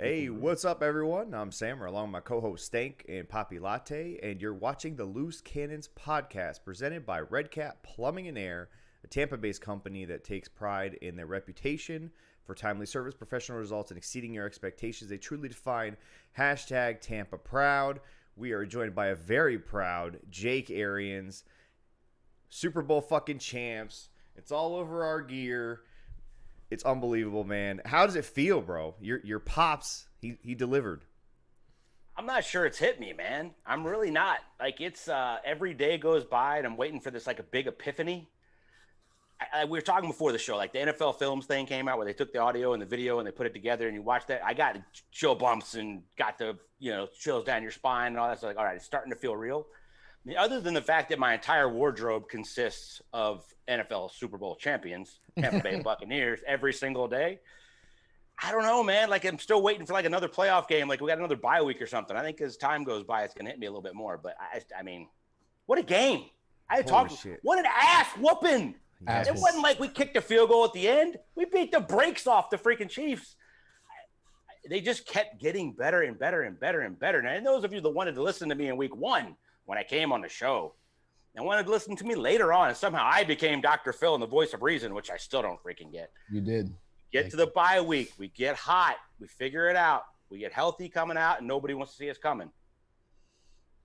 Hey, what's up, everyone? I'm Sam, along with my co-host Stank and Poppy Latte, and you're watching the Loose Cannons podcast presented by Red Cat Plumbing and Air, a Tampa-based company that takes pride in their reputation for timely service, professional results, and exceeding your expectations. They truly define hashtag Tampa Proud. We are joined by a very proud Jake Arians, Super Bowl fucking champs. It's all over our gear. It's unbelievable, man. How does it feel, bro? Your pops, he delivered. I'm not sure it's hit me, man. I'm really not. Like, it's every day goes by and I'm waiting for this, like, a big epiphany. We were talking before the show, like the NFL Films thing came out where they took the audio and the video and they put it together and you watch that. I got chill bumps and got the, chills down your spine and all that. So like, all right, it's starting to feel real. I mean, other than the fact that my entire wardrobe consists of NFL Super Bowl champions, Tampa Bay Buccaneers, every single day, I don't know, man. Like, I'm still waiting for like another playoff game. Like, we got another bye week or something. I think as time goes by, it's going to hit me a little bit more. But I mean, what a game. What an ass whooping. Yes. It wasn't like we kicked a field goal at the end. We beat the brakes off the freaking Chiefs. They just kept getting better and better and better and better. And those of you that wanted to listen to me in week one, when I came on the show, and wanted to listen to me later on, and somehow I became Dr. Phil and the voice of reason, which I still don't freaking get. You did. Get to the bye week. We get hot. We figure it out. We get healthy coming out, and nobody wants to see us coming.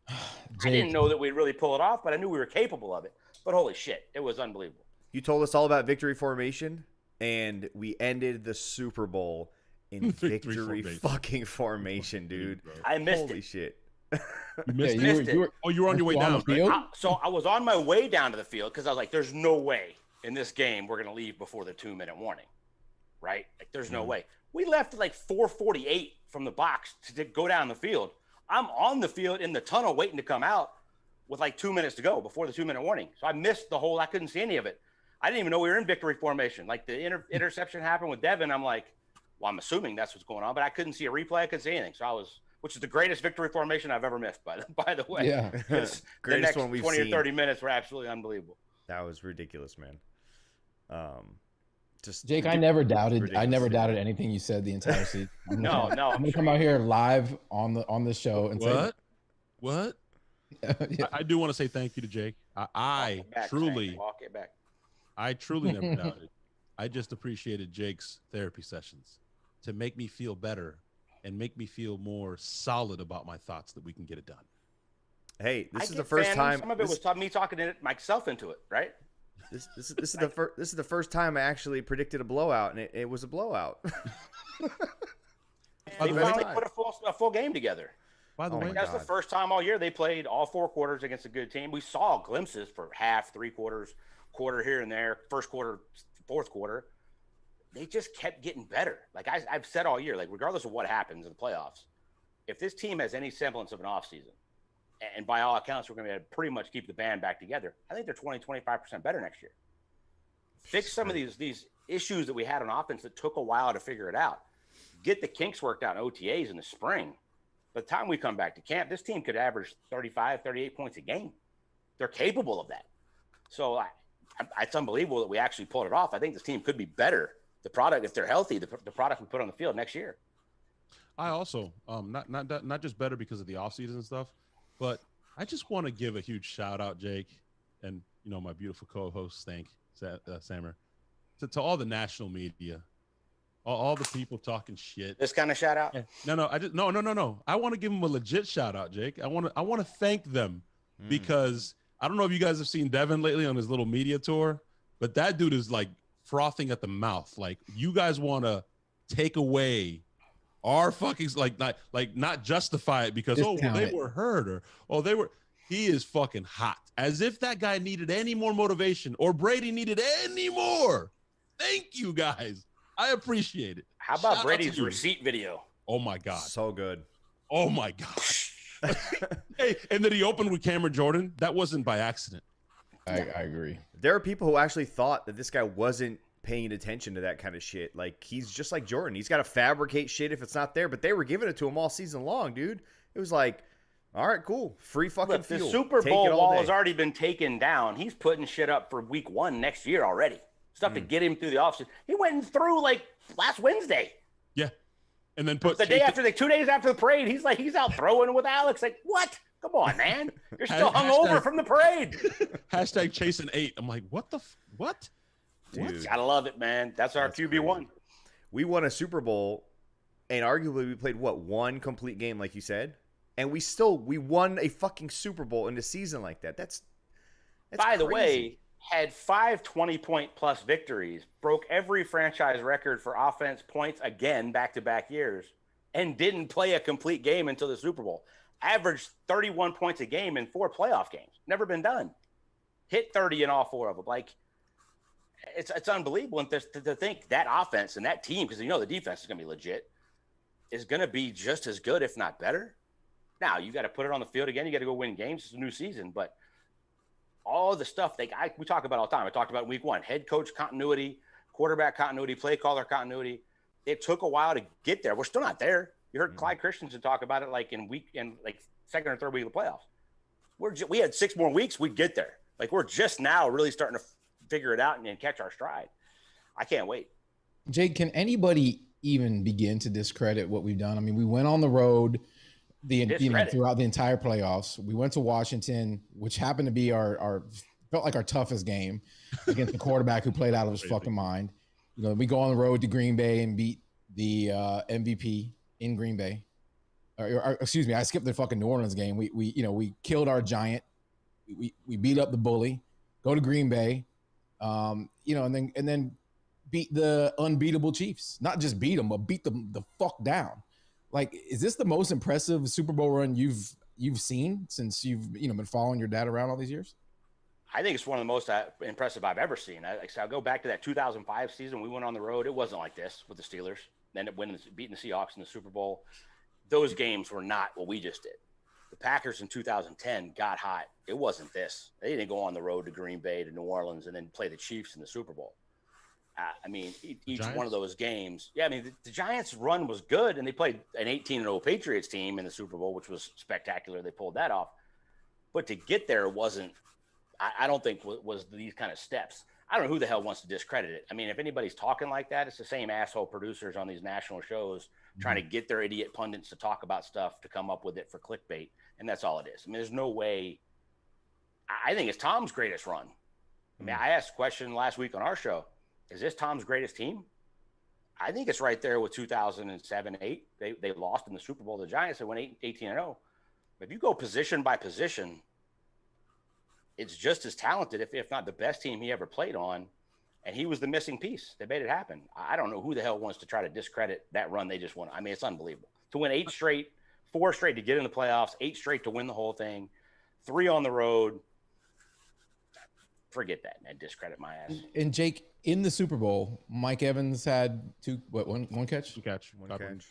I didn't know that we'd really pull it off, but I knew we were capable of it. But holy shit, it was unbelievable. You told us all about victory formation, and we ended the Super Bowl in victory fucking formation, dude. I missed it. Holy shit. You missed it. You were on your way down. Right? So I was on my way down to the field because I was like, there's no way in this game we're going to leave before the 2-minute warning, right? Like, there's no way. We left at like 4:48 from the box to go down the field. I'm on the field in the tunnel waiting to come out with like 2 minutes to go before the 2-minute warning. So I missed the whole, I couldn't see any of it. I didn't even know we were in victory formation. Like, the interception happened with Devin. I'm like, well, I'm assuming that's what's going on, but I couldn't see a replay. I couldn't see anything. So which is the greatest victory formation I've ever missed, by the way. Yeah. Greatest the next one we've 20 seen. or 30 minutes were absolutely unbelievable. That was ridiculous, man. Jake, I never doubted anything you said the entire season. I'm gonna come out here live on the show and say what? Yeah. I do want to say thank you to Jake. I truly never doubted. I just appreciated Jake's therapy sessions to make me feel better and make me feel more solid about my thoughts that we can get it done. Hey, this is the first time. Some of it was me talking myself into it, right? This is the first time I actually predicted a blowout, and it was a blowout. They finally put a full game together. By the way, that's the first time all year they played all 4 quarters against a good team. We saw glimpses for half, 3 quarters, quarter here and there, first quarter, fourth quarter. They just kept getting better. Like I've said all year, like, regardless of what happens in the playoffs, if this team has any semblance of an offseason, and by all accounts, we're going to pretty much keep the band back together, I think they're 20-25% better next year. Fix some of these issues that we had on offense that took a while to figure it out. Get the kinks worked out in OTAs in the spring. By the time we come back to camp, this team could average 35, 38 points a game. They're capable of that. So it's unbelievable that we actually pulled it off. I think this team could be better. The product, if they're healthy, the product we put on the field next year. I also not just better because of the offseason and stuff, but I just want to give a huge shout out, Jake, and my beautiful co-host Stank Sammer, to all the national media, all the people talking shit. This kind of shout out? No. I want to give them a legit shout out, Jake. I want to thank them because I don't know if you guys have seen Devin lately on his little media tour, but that dude is like frothing at the mouth. Like, you guys want to take away our fucking not justify it because they were hurt or he is fucking hot, as if that guy needed any more motivation or Brady needed any more. Thank you guys, I appreciate it. How about Brady's receipt video? Oh my god, so good. Oh my god. Hey, and then he opened with Cameron Jordan. That wasn't by accident. I agree. There are people who actually thought that this guy wasn't paying attention to that kind of shit. Like, he's just like Jordan. He's got to fabricate shit if it's not there, but they were giving it to him all season long, dude. It was like, all right, cool. Free fucking fuel. The Super Bowl wall has already been taken down. He's putting shit up for week 1 next year already. Stuff to get him through the offseason. He went through like last Wednesday. Yeah. and then put the day after, 2 days after the parade, he's out throwing with Alex. Like, what? Come on, man. You're still hungover from the parade. Hashtag chasing 8. I'm like, what? Dude, gotta love it, man. That's our QB1. We won a Super Bowl, and arguably we played one complete game, like you said, and we won a fucking Super Bowl in a season like that. That's by the crazy. way, had 5 20-point plus victories, broke every franchise record for offense points again back-to-back years, and didn't play a complete game until the Super Bowl. Averaged 31 points a game in 4 playoff games. Never been done. Hit 30 in all 4 of them. Like, it's unbelievable. And to think that offense and that team, because the defense is going to be legit, is going to be just as good, if not better. Now, you got to put it on the field again. You got to go win games. It's a new season. But all the stuff we talk about all the time. I talked about in week 1, head coach continuity, quarterback continuity, play caller continuity. It took a while to get there. We're still not there. You heard Clyde Christensen talk about it like in second or third week of the playoffs. We had 6 more weeks, we'd get there. Like, we're just now really starting to figure it out and catch our stride. I can't wait. Jake, can anybody even begin to discredit what we've done? I mean, we went on the road throughout the entire playoffs. We went to Washington, which happened to be felt like our toughest game against the quarterback who played out of his fucking mind. We go on the road to Green Bay and beat the MVP in Green Bay. Or excuse me, I skipped the fucking New Orleans game. We killed our giant. We beat up the bully. Go to Green Bay, and then beat the unbeatable Chiefs. Not just beat them, but beat them the fuck down. Like, is this the most impressive Super Bowl run you've seen since you've been following your dad around all these years? I think it's one of the most impressive I've ever seen. I'll go back to that 2005 season. We went on the road. It wasn't like this with the Steelers. They ended up beating the Seahawks in the Super Bowl. Those games were not what we just did. The Packers in 2010 got hot. It wasn't this. They didn't go on the road to Green Bay, to New Orleans, and then play the Chiefs in the Super Bowl. Each one of those games. Yeah, the Giants' run was good, and they played an 18-0 Patriots team in the Super Bowl, which was spectacular. They pulled that off. But to get there wasn't, I don't think, was these kind of steps. I don't know who the hell wants to discredit it. If anybody's talking like that, it's the same asshole producers on these national shows trying to get their idiot pundits to talk about stuff to come up with it for clickbait, and that's all it is. There's no way. I think it's Tom's greatest run. I asked a question last week on our show. Is this Tom's greatest team? I think it's right there with 2007-8. They lost in the Super Bowl to the Giants. They went 18-0. If you go position by position, it's just as talented, if not the best team he ever played on. And he was the missing piece that made it happen. I don't know who the hell wants to try to discredit that run they just won. It's unbelievable. To win 8 straight, 4 straight to get in the playoffs, 8 straight to win the whole thing, 3 on the road. Forget that and discredit my ass. And Jake, in the Super Bowl, Mike Evans had one catch? One catch.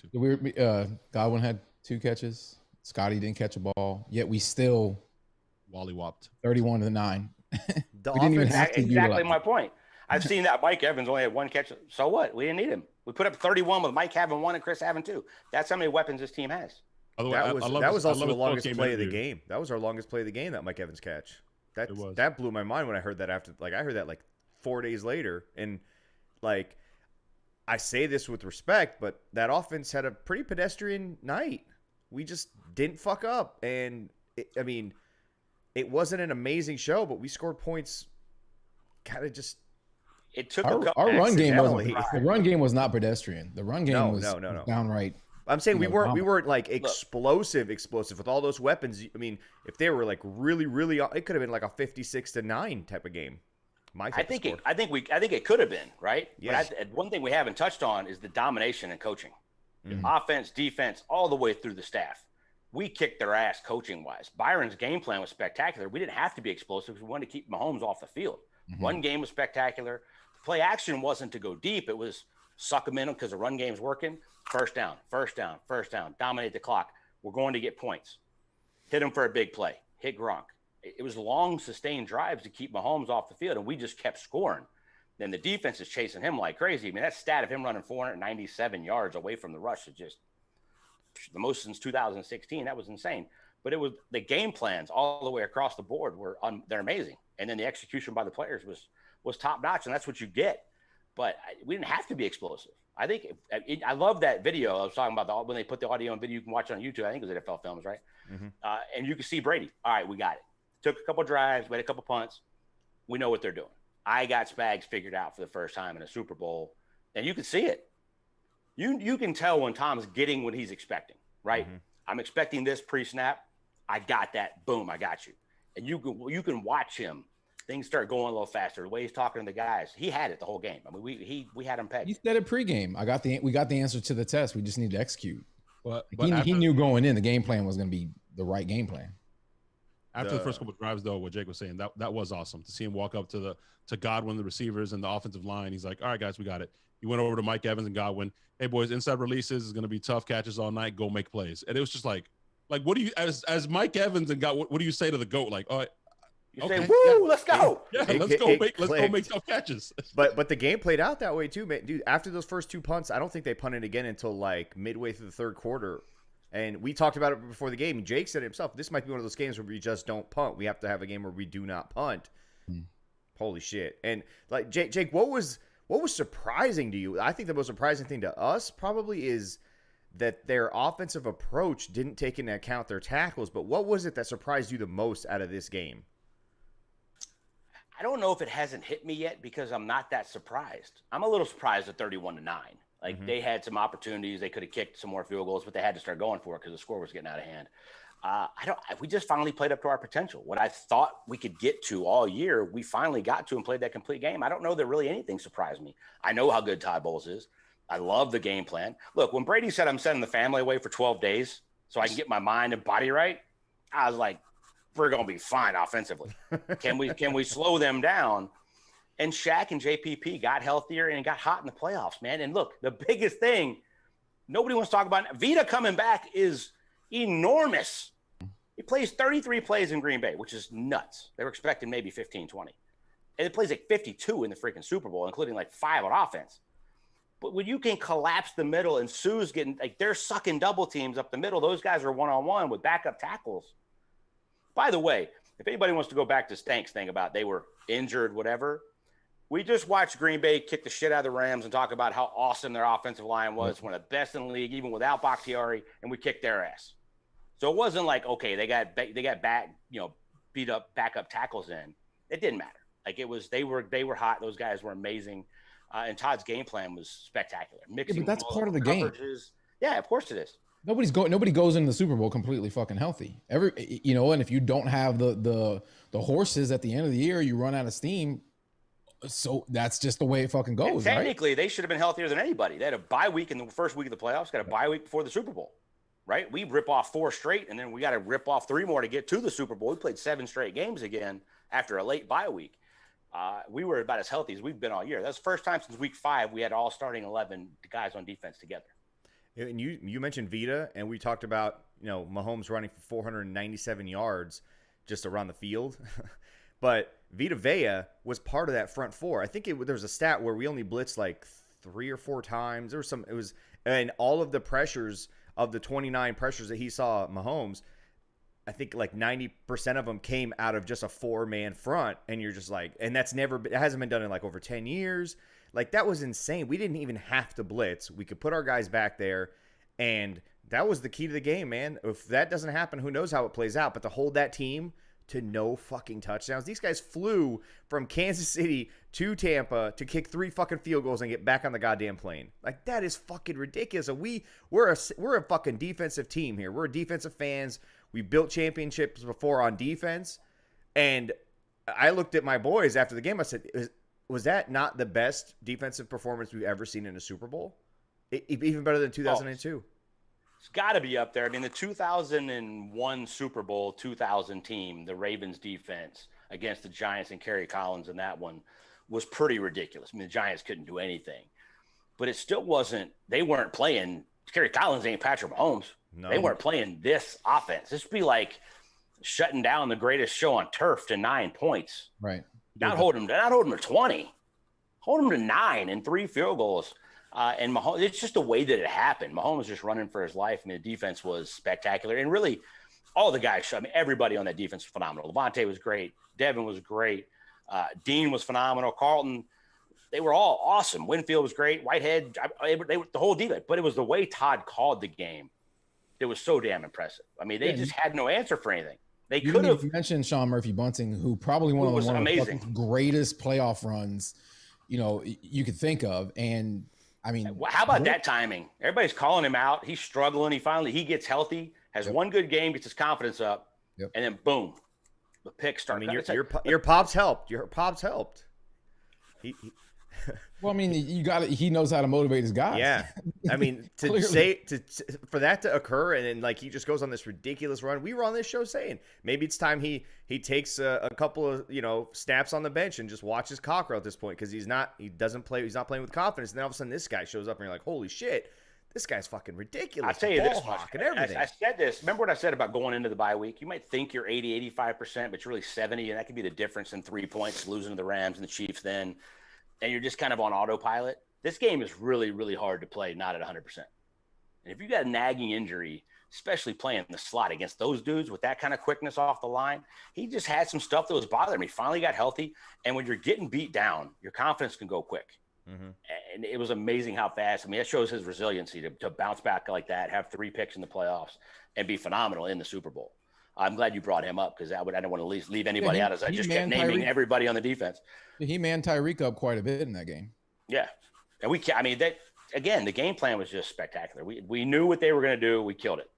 Godwin had 2 catches. Scotty didn't catch a ball. Yet we still Wally-whopped 31-9. We didn't even have to exactly my point. I've seen that Mike Evans only had 1 catch. So what? We didn't need him. We put up 31 with Mike having 1 and Chris having 2. That's how many weapons this team has. That was also the longest play of the game. That was our longest play of the game, that Mike Evans catch. That blew my mind when I heard that I heard that 4 days later. And I say this with respect, but that offense had a pretty pedestrian night. We just didn't fuck up. And it wasn't an amazing show, but we scored points kind of just. It took our run game wasn't. The run game was not pedestrian. The run game was downright. I'm saying we weren't explosive with all those weapons. If they were really, really, it could have been a 56-9 type of game. I think it could have been, right? Yes. But one thing we haven't touched on is the domination in coaching, offense, defense, all the way through the staff. We kicked their ass coaching wise. Byron's game plan was spectacular. We didn't have to be explosive because we wanted to keep Mahomes off the field. Run game was spectacular. The play action wasn't to go deep. It was suck them in because the run game's working. First down. Dominate the clock. We're going to get points. Hit him for a big play. Hit Gronk. It was long, sustained drives to keep Mahomes off the field, and we just kept scoring. Then the defense is chasing him like crazy. That stat of him running 497 yards away from the rush is just the most since 2016. That was insane. But it was the game plans all the way across the board they're amazing. And then the execution by the players was top notch, and that's what you get. But we didn't have to be explosive. I think I love that video. I was talking about when they put the audio and video, you can watch it on YouTube. I think it was NFL Films, right? Mm-hmm. And you can see Brady. All right, we got it. Took a couple drives, made a couple punts. We know what they're doing. I got Spags figured out for the first time in a Super Bowl, and you can see it. You can tell when Tom's getting what he's expecting, right? Mm-hmm. I'm expecting this pre-snap. I got that. Boom, I got you. And you can watch him. Things start going a little faster. The way he's talking to the guys, he had it the whole game. I mean, we had him pegged. He said it pregame. We got the answer to the test. We just need to execute. But he knew going in the game plan was going to be the right game plan. After the first couple of drives, though, what Jake was saying, that was awesome to see him walk up to Godwin, the receivers, and the offensive line. He's like, "All right, guys, we got it." He went over to Mike Evans and Godwin. "Hey, boys, inside releases is going to be tough catches all night. Go make plays." And it was just like, what do you as Mike Evans and God? What do you say to the GOAT? Like, "Oh, you say, woo, let's go. Let's go make tough catches." But the game played out that way too, man. Dude, after those first 2 punts, I don't think they punted again until like midway through the third quarter. And we talked about it before the game. Jake said it himself, this might be one of those games where we just don't punt. We have to have a game where we do not punt. Holy shit. And like Jake, what was surprising to you? I think the most surprising thing to us probably is that their offensive approach didn't take into account their tackles. But what was it that surprised you the most out of this game? I don't know if it hasn't hit me yet because I'm not that surprised. I'm a little surprised at 31-9. Like they had some opportunities. They could have kicked some more field goals, but they had to start going for it because the score was getting out of hand. We just finally played up to our potential. What I thought we could get to all year, we finally got to and played that complete game. I don't know that really anything surprised me. I know how good Todd Bowles is. I love the game plan. Look, when Brady said I'm sending the family away for 12 days so I can get my mind and body right, I was like, we're going to be fine offensively. Can we slow them down? And Shaq and JPP got healthier and got hot in the playoffs, man. And look, the biggest thing nobody wants to talk about, Vita coming back is enormous. He plays 33 plays in Green Bay, which is nuts. They were expecting maybe 15, 20. And it plays like 52 in the freaking Super Bowl, including like 5 on offense. But when you can collapse the middle and Sue's getting, like, they're sucking double teams up the middle, those guys are one-on-one with backup tackles. By the way, if anybody wants to go back to Stank's thing about they were injured, whatever, we just watched Green Bay kick the shit out of the Rams and talk about how awesome their offensive line was, one of the best in the league, even without Bakhtiari, and we kicked their ass. So it wasn't like, okay, they got back, beat up backup tackles in. It didn't matter. Like it was, they were hot. Those guys were amazing, and Todd's game plan was spectacular. Mixing, but that's part of the game. Yeah, of course it is. Nobody goes into the Super Bowl completely fucking healthy. And if you don't have the horses at the end of the year, you run out of steam. So that's just the way it fucking goes. And technically, they should have been healthier than anybody. They had a bye week in the first week of the playoffs, got a bye week before the Super Bowl, right? We rip off 4 straight, and then we got to rip off 3 more to get to the Super Bowl. We played 7 straight games again after a late bye week. We were about as healthy as we've been all year. That's the first time since week 5 we had all starting 11 guys on defense together. And you mentioned Vita, and we talked about Mahomes running for 497 yards just around the field. But Vita Vea was part of that front 4. I think there was a stat where we only blitzed like 3 or 4 times. And all of the pressures of the 29 pressures that he saw Mahomes, I think like 90% of them came out of just a 4-man front. And you're just like, and it hasn't been done in like over 10 years. Like that was insane. We didn't even have to blitz. We could put our guys back there, and that was the key to the game, man. If that doesn't happen, who knows how it plays out, but to hold that team to no fucking touchdowns. These guys flew from Kansas City to Tampa to kick 3 fucking field goals and get back on the goddamn plane. Like, that is fucking ridiculous. And we're a fucking defensive team here. We're defensive fans. We built championships before on defense. And I looked at my boys after the game. I said, was that not the best defensive performance we've ever seen in a Super Bowl? Even better than 2002. It's got to be up there. I mean, the 2001 Super Bowl 2000 team, the Ravens defense against the Giants and Kerry Collins in that one was pretty ridiculous. I mean, the Giants couldn't do anything. But it still wasn't – they weren't playing – Kerry Collins ain't Patrick Mahomes. No. They weren't playing this offense. This would be like shutting down the greatest show on turf to 9 points. Right. Not hold them to 20. Hold them to 9 and 3 field goals. And Mahomes, it's just the way that it happened. Mahomes was just running for his life. I mean, the defense was spectacular. And really, all the guys, everybody on that defense was phenomenal. Levante was great. Devin was great. Dean was phenomenal. Carlton, they were all awesome. Winfield was great. Whitehead, the whole defense. But it was the way Todd called the game that was so damn impressive. I mean, they just had no answer for anything. They could have mentioned Sean Murphy-Bunting, who probably one of the greatest playoff runs, you could think of. And I mean, how about that timing? Everybody's calling him out. He's struggling. He gets healthy, has one good game, gets his confidence up, and then boom, the pick starts. I mean, your pops helped. Your pops helped. Well, I mean, he knows how to motivate his guys. Yeah. I mean, for that to occur and then like he just goes on this ridiculous run. We were on this show saying maybe it's time he takes a couple of, snaps on the bench and just watches Cockrell at this point because he's not playing with confidence. And then all of a sudden this guy shows up and you're like, holy shit, this guy's fucking ridiculous. I'll tell you this much. And everything. I said this. Remember what I said about going into the bye week? You might think you're 80, 85%, but you're really 70, and that could be the difference in 3 points, losing to the Rams and the Chiefs then. And you're just kind of on autopilot. This game is really, really hard to play not at 100%. And if you got a nagging injury, especially playing in the slot against those dudes with that kind of quickness off the line, he just had some stuff that was bothering me. Finally got healthy. And when you're getting beat down, your confidence can go quick. Mm-hmm. And it was amazing how fast. I mean, that shows his resiliency to bounce back like that, have 3 picks in the playoffs, and be phenomenal in the Super Bowl. I'm glad you brought him up because I didn't want to leave anybody out as I just kept naming everybody on the defense. He manned Tyreek up quite a bit in that game. Yeah. And the game plan was just spectacular. We knew what they were going to do. We killed it.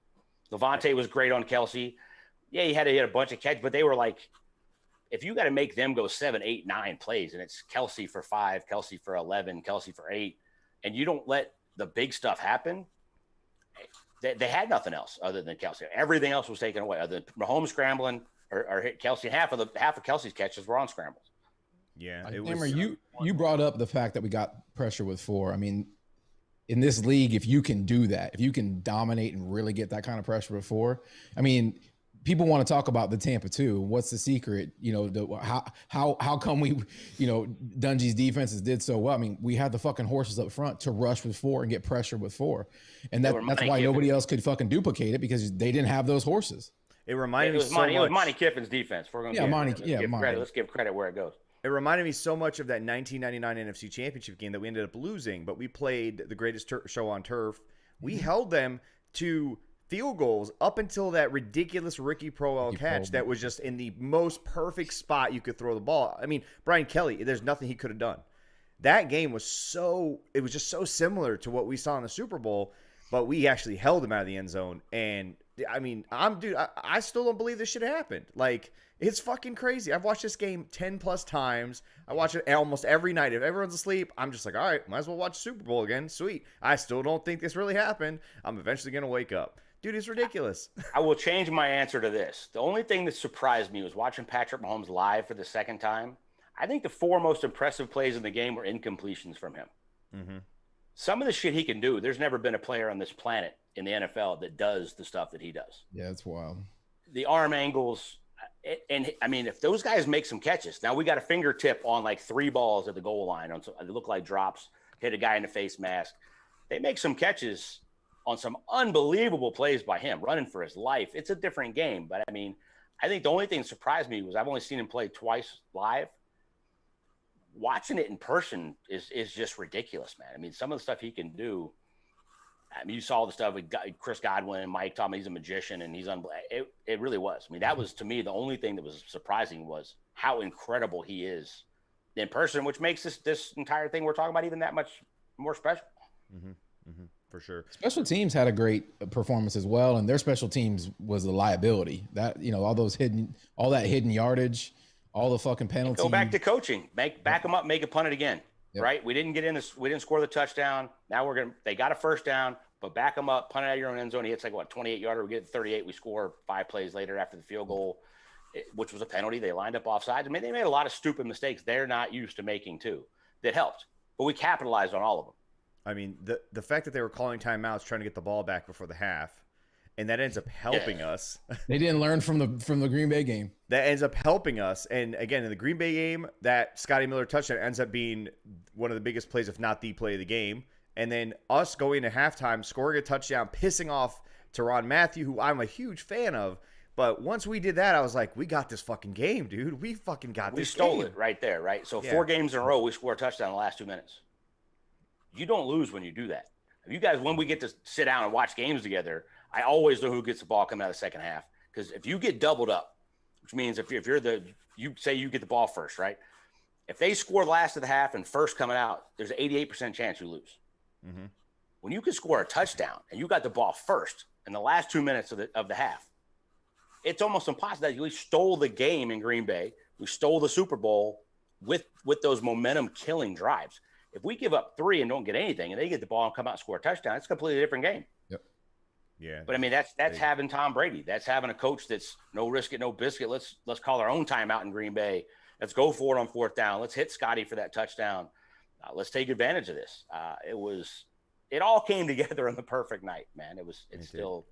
Levante was great on Kelsey. Yeah, he had a bunch of catches, but they were like, if you got to make them go 7, 8, 9 plays, and it's Kelsey for 5, Kelsey for 11, Kelsey for 8, and you don't let the big stuff happen, they had nothing else other than Kelsey. Everything else was taken away, other than Mahomes scrambling or hit Kelsey. Half of Kelsey's catches were on scrambles. Yeah, you brought up the fact that we got pressure with 4. I mean, in this league, if you can do that, if you can dominate and really get that kind of pressure with 4, I mean, people want to talk about the Tampa 2. What's the secret? How come we, Dungy's defenses did so well? I mean, we had the fucking horses up front to rush with 4 and get pressure with 4, and that's why nobody else could fucking duplicate it because they didn't have those horses. It reminded me so much. It was Monty Kiffin's defense. Let's give credit where it goes. It reminded me so much of that 1999 NFC Championship game that we ended up losing, but we played the greatest show on turf. We held them to field goals up until that ridiculous Ricky Proehl catch that was just in the most perfect spot you could throw the ball. I mean, Brian Kelly, there's nothing he could have done. That game was just so similar to what we saw in the Super Bowl, but we actually held him out of the end zone. And I mean, I still don't believe this shit happened. Like, it's fucking crazy. I've watched this game 10 plus times. I watch it almost every night. If everyone's asleep, I'm just like, all right, might as well watch Super Bowl again. Sweet. I still don't think this really happened. I'm eventually going to wake up. Dude, it's ridiculous. I will change my answer to this. The only thing that surprised me was watching Patrick Mahomes live for the second time. I think the 4 most impressive plays in the game were incompletions from him. Mm-hmm. Some of the shit he can do, there's never been a player on this planet in the NFL that does the stuff that he does. Yeah, it's wild. The arm angles. And I mean, if those guys make some catches, now we got a fingertip on like 3 balls at the goal line. They look like drops, hit a guy in the face mask. They make some catches on some unbelievable plays by him, running for his life. It's a different game. But, I mean, I think the only thing that surprised me was I've only seen him play twice live. Watching it in person is just ridiculous, man. I mean, some of the stuff he can do. I mean, you saw the stuff with Chris Godwin and Mike Tomlin. He's a magician, and it really was. I mean, that was, to me, the only thing that was surprising was how incredible he is in person, which makes this entire thing we're talking about even that much more special. Mm-hmm. Mm-hmm. For sure. Special teams had a great performance as well, and their special teams was a liability. That, all that hidden yardage, all the fucking penalties. Go back to coaching. Back them up, make a punt it again. Yep. Right? We didn't get in this. We didn't score the touchdown. Now they got a first down, but back them up, punt it out of your own end zone. He hits 28-yarder. We get 38. We score 5 plays later after the field goal, which was a penalty. They lined up offsides. I mean, they made a lot of stupid mistakes they're not used to making too. That helped, but we capitalized on all of them. I mean, the fact that they were calling timeouts trying to get the ball back before the half, and that ends up helping us. They didn't learn from the Green Bay game. That ends up helping us. And again, in the Green Bay game, that Scotty Miller touchdown ends up being one of the biggest plays, if not the play of the game. And then us going to halftime, scoring a touchdown, pissing off Tyrann Mathieu, who I'm a huge fan of. But once we did that, I was like, we got this fucking game, dude. We fucking got this game. We stole it right there, right? So 4 games in a row, we score a touchdown in the last 2 minutes. You don't lose when you do that. You guys, when we get to sit down and watch games together, I always know who gets the ball coming out of the second half. Because if you get doubled up, which means if you're you say you get the ball first, right? If they score last of the half and first coming out, there's an 88% chance you lose. Mm-hmm. When you can score a touchdown and you got the ball first in the last 2 minutes of the half, it's almost impossible that we stole the game in Green Bay. We stole the Super Bowl with those momentum killing drives. If we give up 3 and don't get anything and they get the ball and come out and score a touchdown, it's a completely different game. Yep. Yeah. But I mean, that's having Tom Brady. That's having a coach that's no risk it, no biscuit. Let's call our own timeout in Green Bay. Let's go for it on 4th down. Let's hit Scotty for that touchdown. Let's take advantage of this. It all came together on the perfect night, man. It's still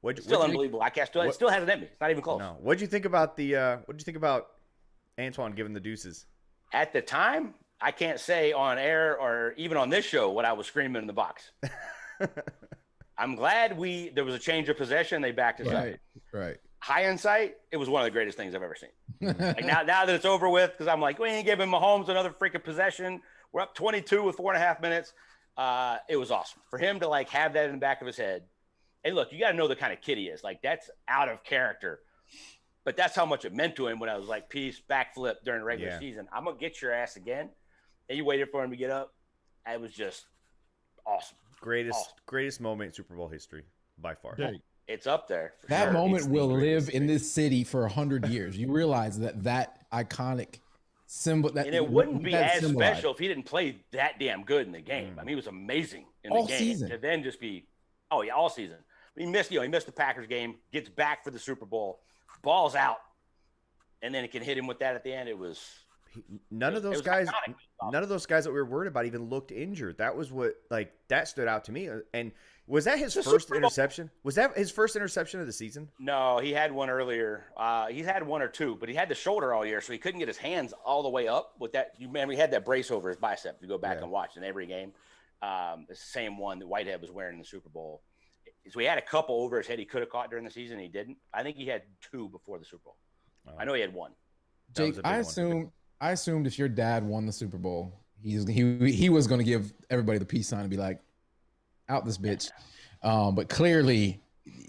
unbelievable. It still has it in me. It's not even close. No. What'd you think about Antoine giving the deuces? At the time, I can't say on air or even on this show what I was screaming in the box. I'm glad there was a change of possession. They backed us up. Right. Hindsight, it was one of the greatest things I've ever seen. Like now that it's over with, because I'm like, we ain't giving Mahomes another freaking possession. We're up 22 with 4.5 minutes. It was awesome for him to like have that in the back of his head. And look, you got to know the kind of kid he is. Like that's out of character, but that's how much it meant to him when I was like, peace, backflip during the regular season. I'm gonna get your ass again. And you waited for him to get up. It was just awesome. Greatest moment in Super Bowl history by far. Yeah. It's up there. That moment will live in this city for 100 years. You realize that iconic symbol. And it wouldn't be as special if he didn't play that damn good in the game. I mean, he was amazing in the game. Season. To then just be, all season. He missed the Packers game, gets back for the Super Bowl, balls out, and then it can hit him with that at the end. It was none of those guys that we were worried about even looked injured. That was what that stood out to me. And was that his first interception? Was that his first interception of the season? No, he had one earlier. He's had 1 or 2, but he had the shoulder all year, so he couldn't get his hands all the way up with that. You remember he had that brace over his bicep. You go back and watch in every game. It's the same one that Whitehead was wearing in the Super Bowl. So he had a couple over his head he could have caught during the season. He didn't. I think he had 2 before the Super Bowl. I know he had 1. Jake, I assumed if your dad won the Super Bowl, he was going to give everybody the peace sign and be like, out this bitch. But clearly,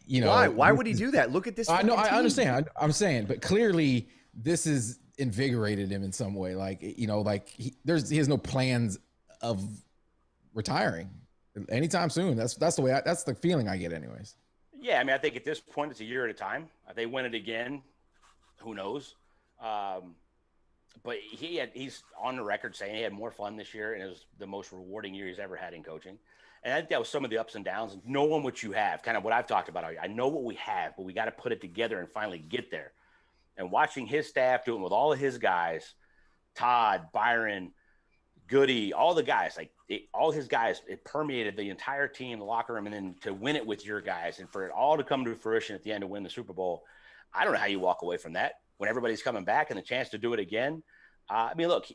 why would he do that? Look at this. I know. I understand. I'm saying, but clearly this has invigorated him in some way. He has no plans of retiring anytime soon. That's the way. That's the feeling I get, anyways. Yeah, I mean, I think at this point it's a year at a time. If they win it again, who knows? But he's on the record saying he had more fun this year, and it was the most rewarding year he's ever had in coaching. And I think that was some of the ups and downs. Knowing what you have, kind of what I've talked about. I know what we have, but we got to put it together and finally get there. And watching his staff doing with all of his guys, Todd, Byron, Goody, all the guys, all his guys, it permeated the entire team, the locker room, and then to win it with your guys and for it all to come to fruition at the end to win the Super Bowl. I don't know how you walk away from that when everybody's coming back and the chance to do it again. I mean, look,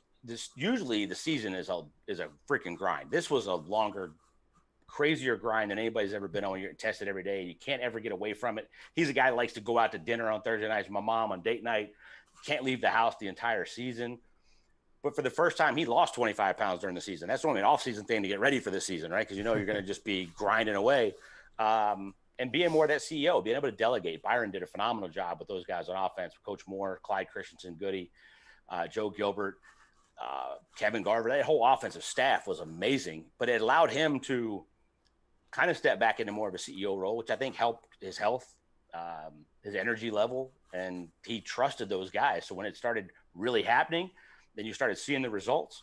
usually the season is a freaking grind. This was a longer, crazier grind than anybody's ever been on. You're tested every day. You can't ever get away from it. He's a guy that likes to go out to dinner on Thursday nights with my mom on date night. Can't leave the house the entire season. But for the first time, he lost 25 pounds during the season. That's only an off-season thing to get ready for the season, right? Because you're going to just be grinding away. And being more that CEO, being able to delegate. Byron did a phenomenal job with those guys on offense. Coach Moore, Clyde Christensen, Goody, Joe Gilbert, Kevin Garver. That whole offensive staff was amazing. But it allowed him to kind of step back into more of a CEO role, which I think helped his health, his energy level, and he trusted those guys. So when it started really happening, then you started seeing the results.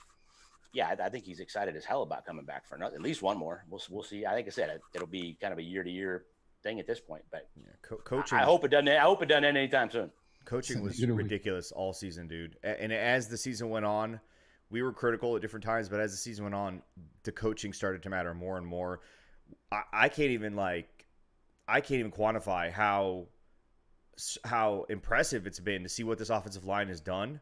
Yeah, I think he's excited as hell about coming back for at least one more. We'll see. I think I said it'll be kind of a year-to-year thing at this point. But coaching. I hope it doesn't. I hope it doesn't end anytime soon. Coaching was ridiculous all season, dude. And as the season went on, we were critical at different times. But as the season went on, the coaching started to matter more and more. I can't even quantify how impressive it's been to see what this offensive line has done.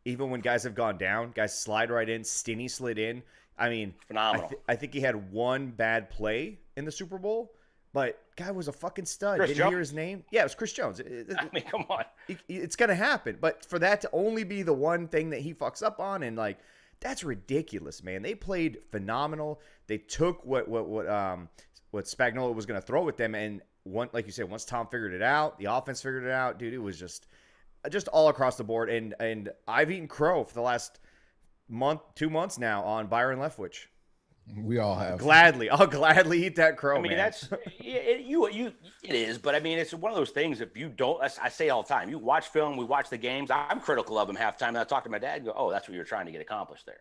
Even when guys have gone down, guys slide right in. Stinney slid in. I mean, phenomenal. I think he had one bad play in the Super Bowl, But guy was a fucking stud. Chris Didn't Jones? hear his name. Yeah, it was Chris Jones. I mean, come on. It's gonna happen. But for that to only be the one thing that he fucks up on, and like, that's ridiculous, man. They played phenomenal. They took what Spagnuolo was gonna throw at them, and like you said, once Tom figured it out, the offense figured it out, dude. It was just all across the board. And I've eaten crow for the last 2 months now on Byron Leftwich. We all have. I'll gladly eat that crow. I mean, man. it is, but I mean, it's one of those things. If you don't, I say all the time, you watch film, we watch the games. I'm critical of them halftime. And I talk to my dad and go, "Oh, that's what you're trying to get accomplished there,"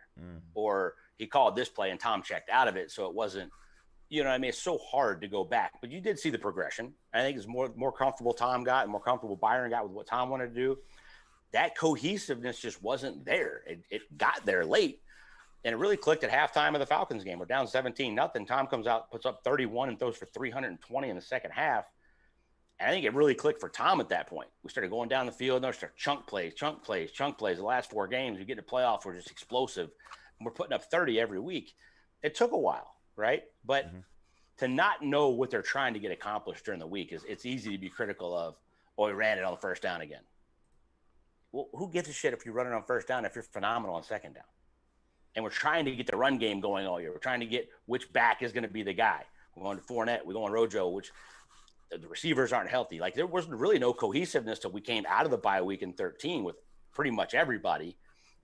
or he called this play and Tom checked out of it, so it wasn't. You know what I mean? It's so hard to go back, but you did see the progression. I think it's more comfortable Tom got and more comfortable Byron got with what Tom wanted to do. That cohesiveness just wasn't there. It got there late. And it really clicked at halftime of the Falcons game. We're down 17-0. Tom comes out, puts up 31 and throws for 320 in the second half. And I think it really clicked for Tom at that point. We started going down the field and there started chunk plays. The last 4 games, we get to playoffs, we're just explosive. And we're putting up 30 every week. It took a while, right? But to not know what they're trying to get accomplished during the week it's easy to be critical of, we ran it on the first down again. Well, who gives a shit if you run it on first down if you're phenomenal on second down? And we're trying to get the run game going all year. We're trying to get which back is going to be the guy. We're going to Fournette. We're going Rojo, which the receivers aren't healthy. Like there wasn't really no cohesiveness till we came out of the bye week in 13 with pretty much everybody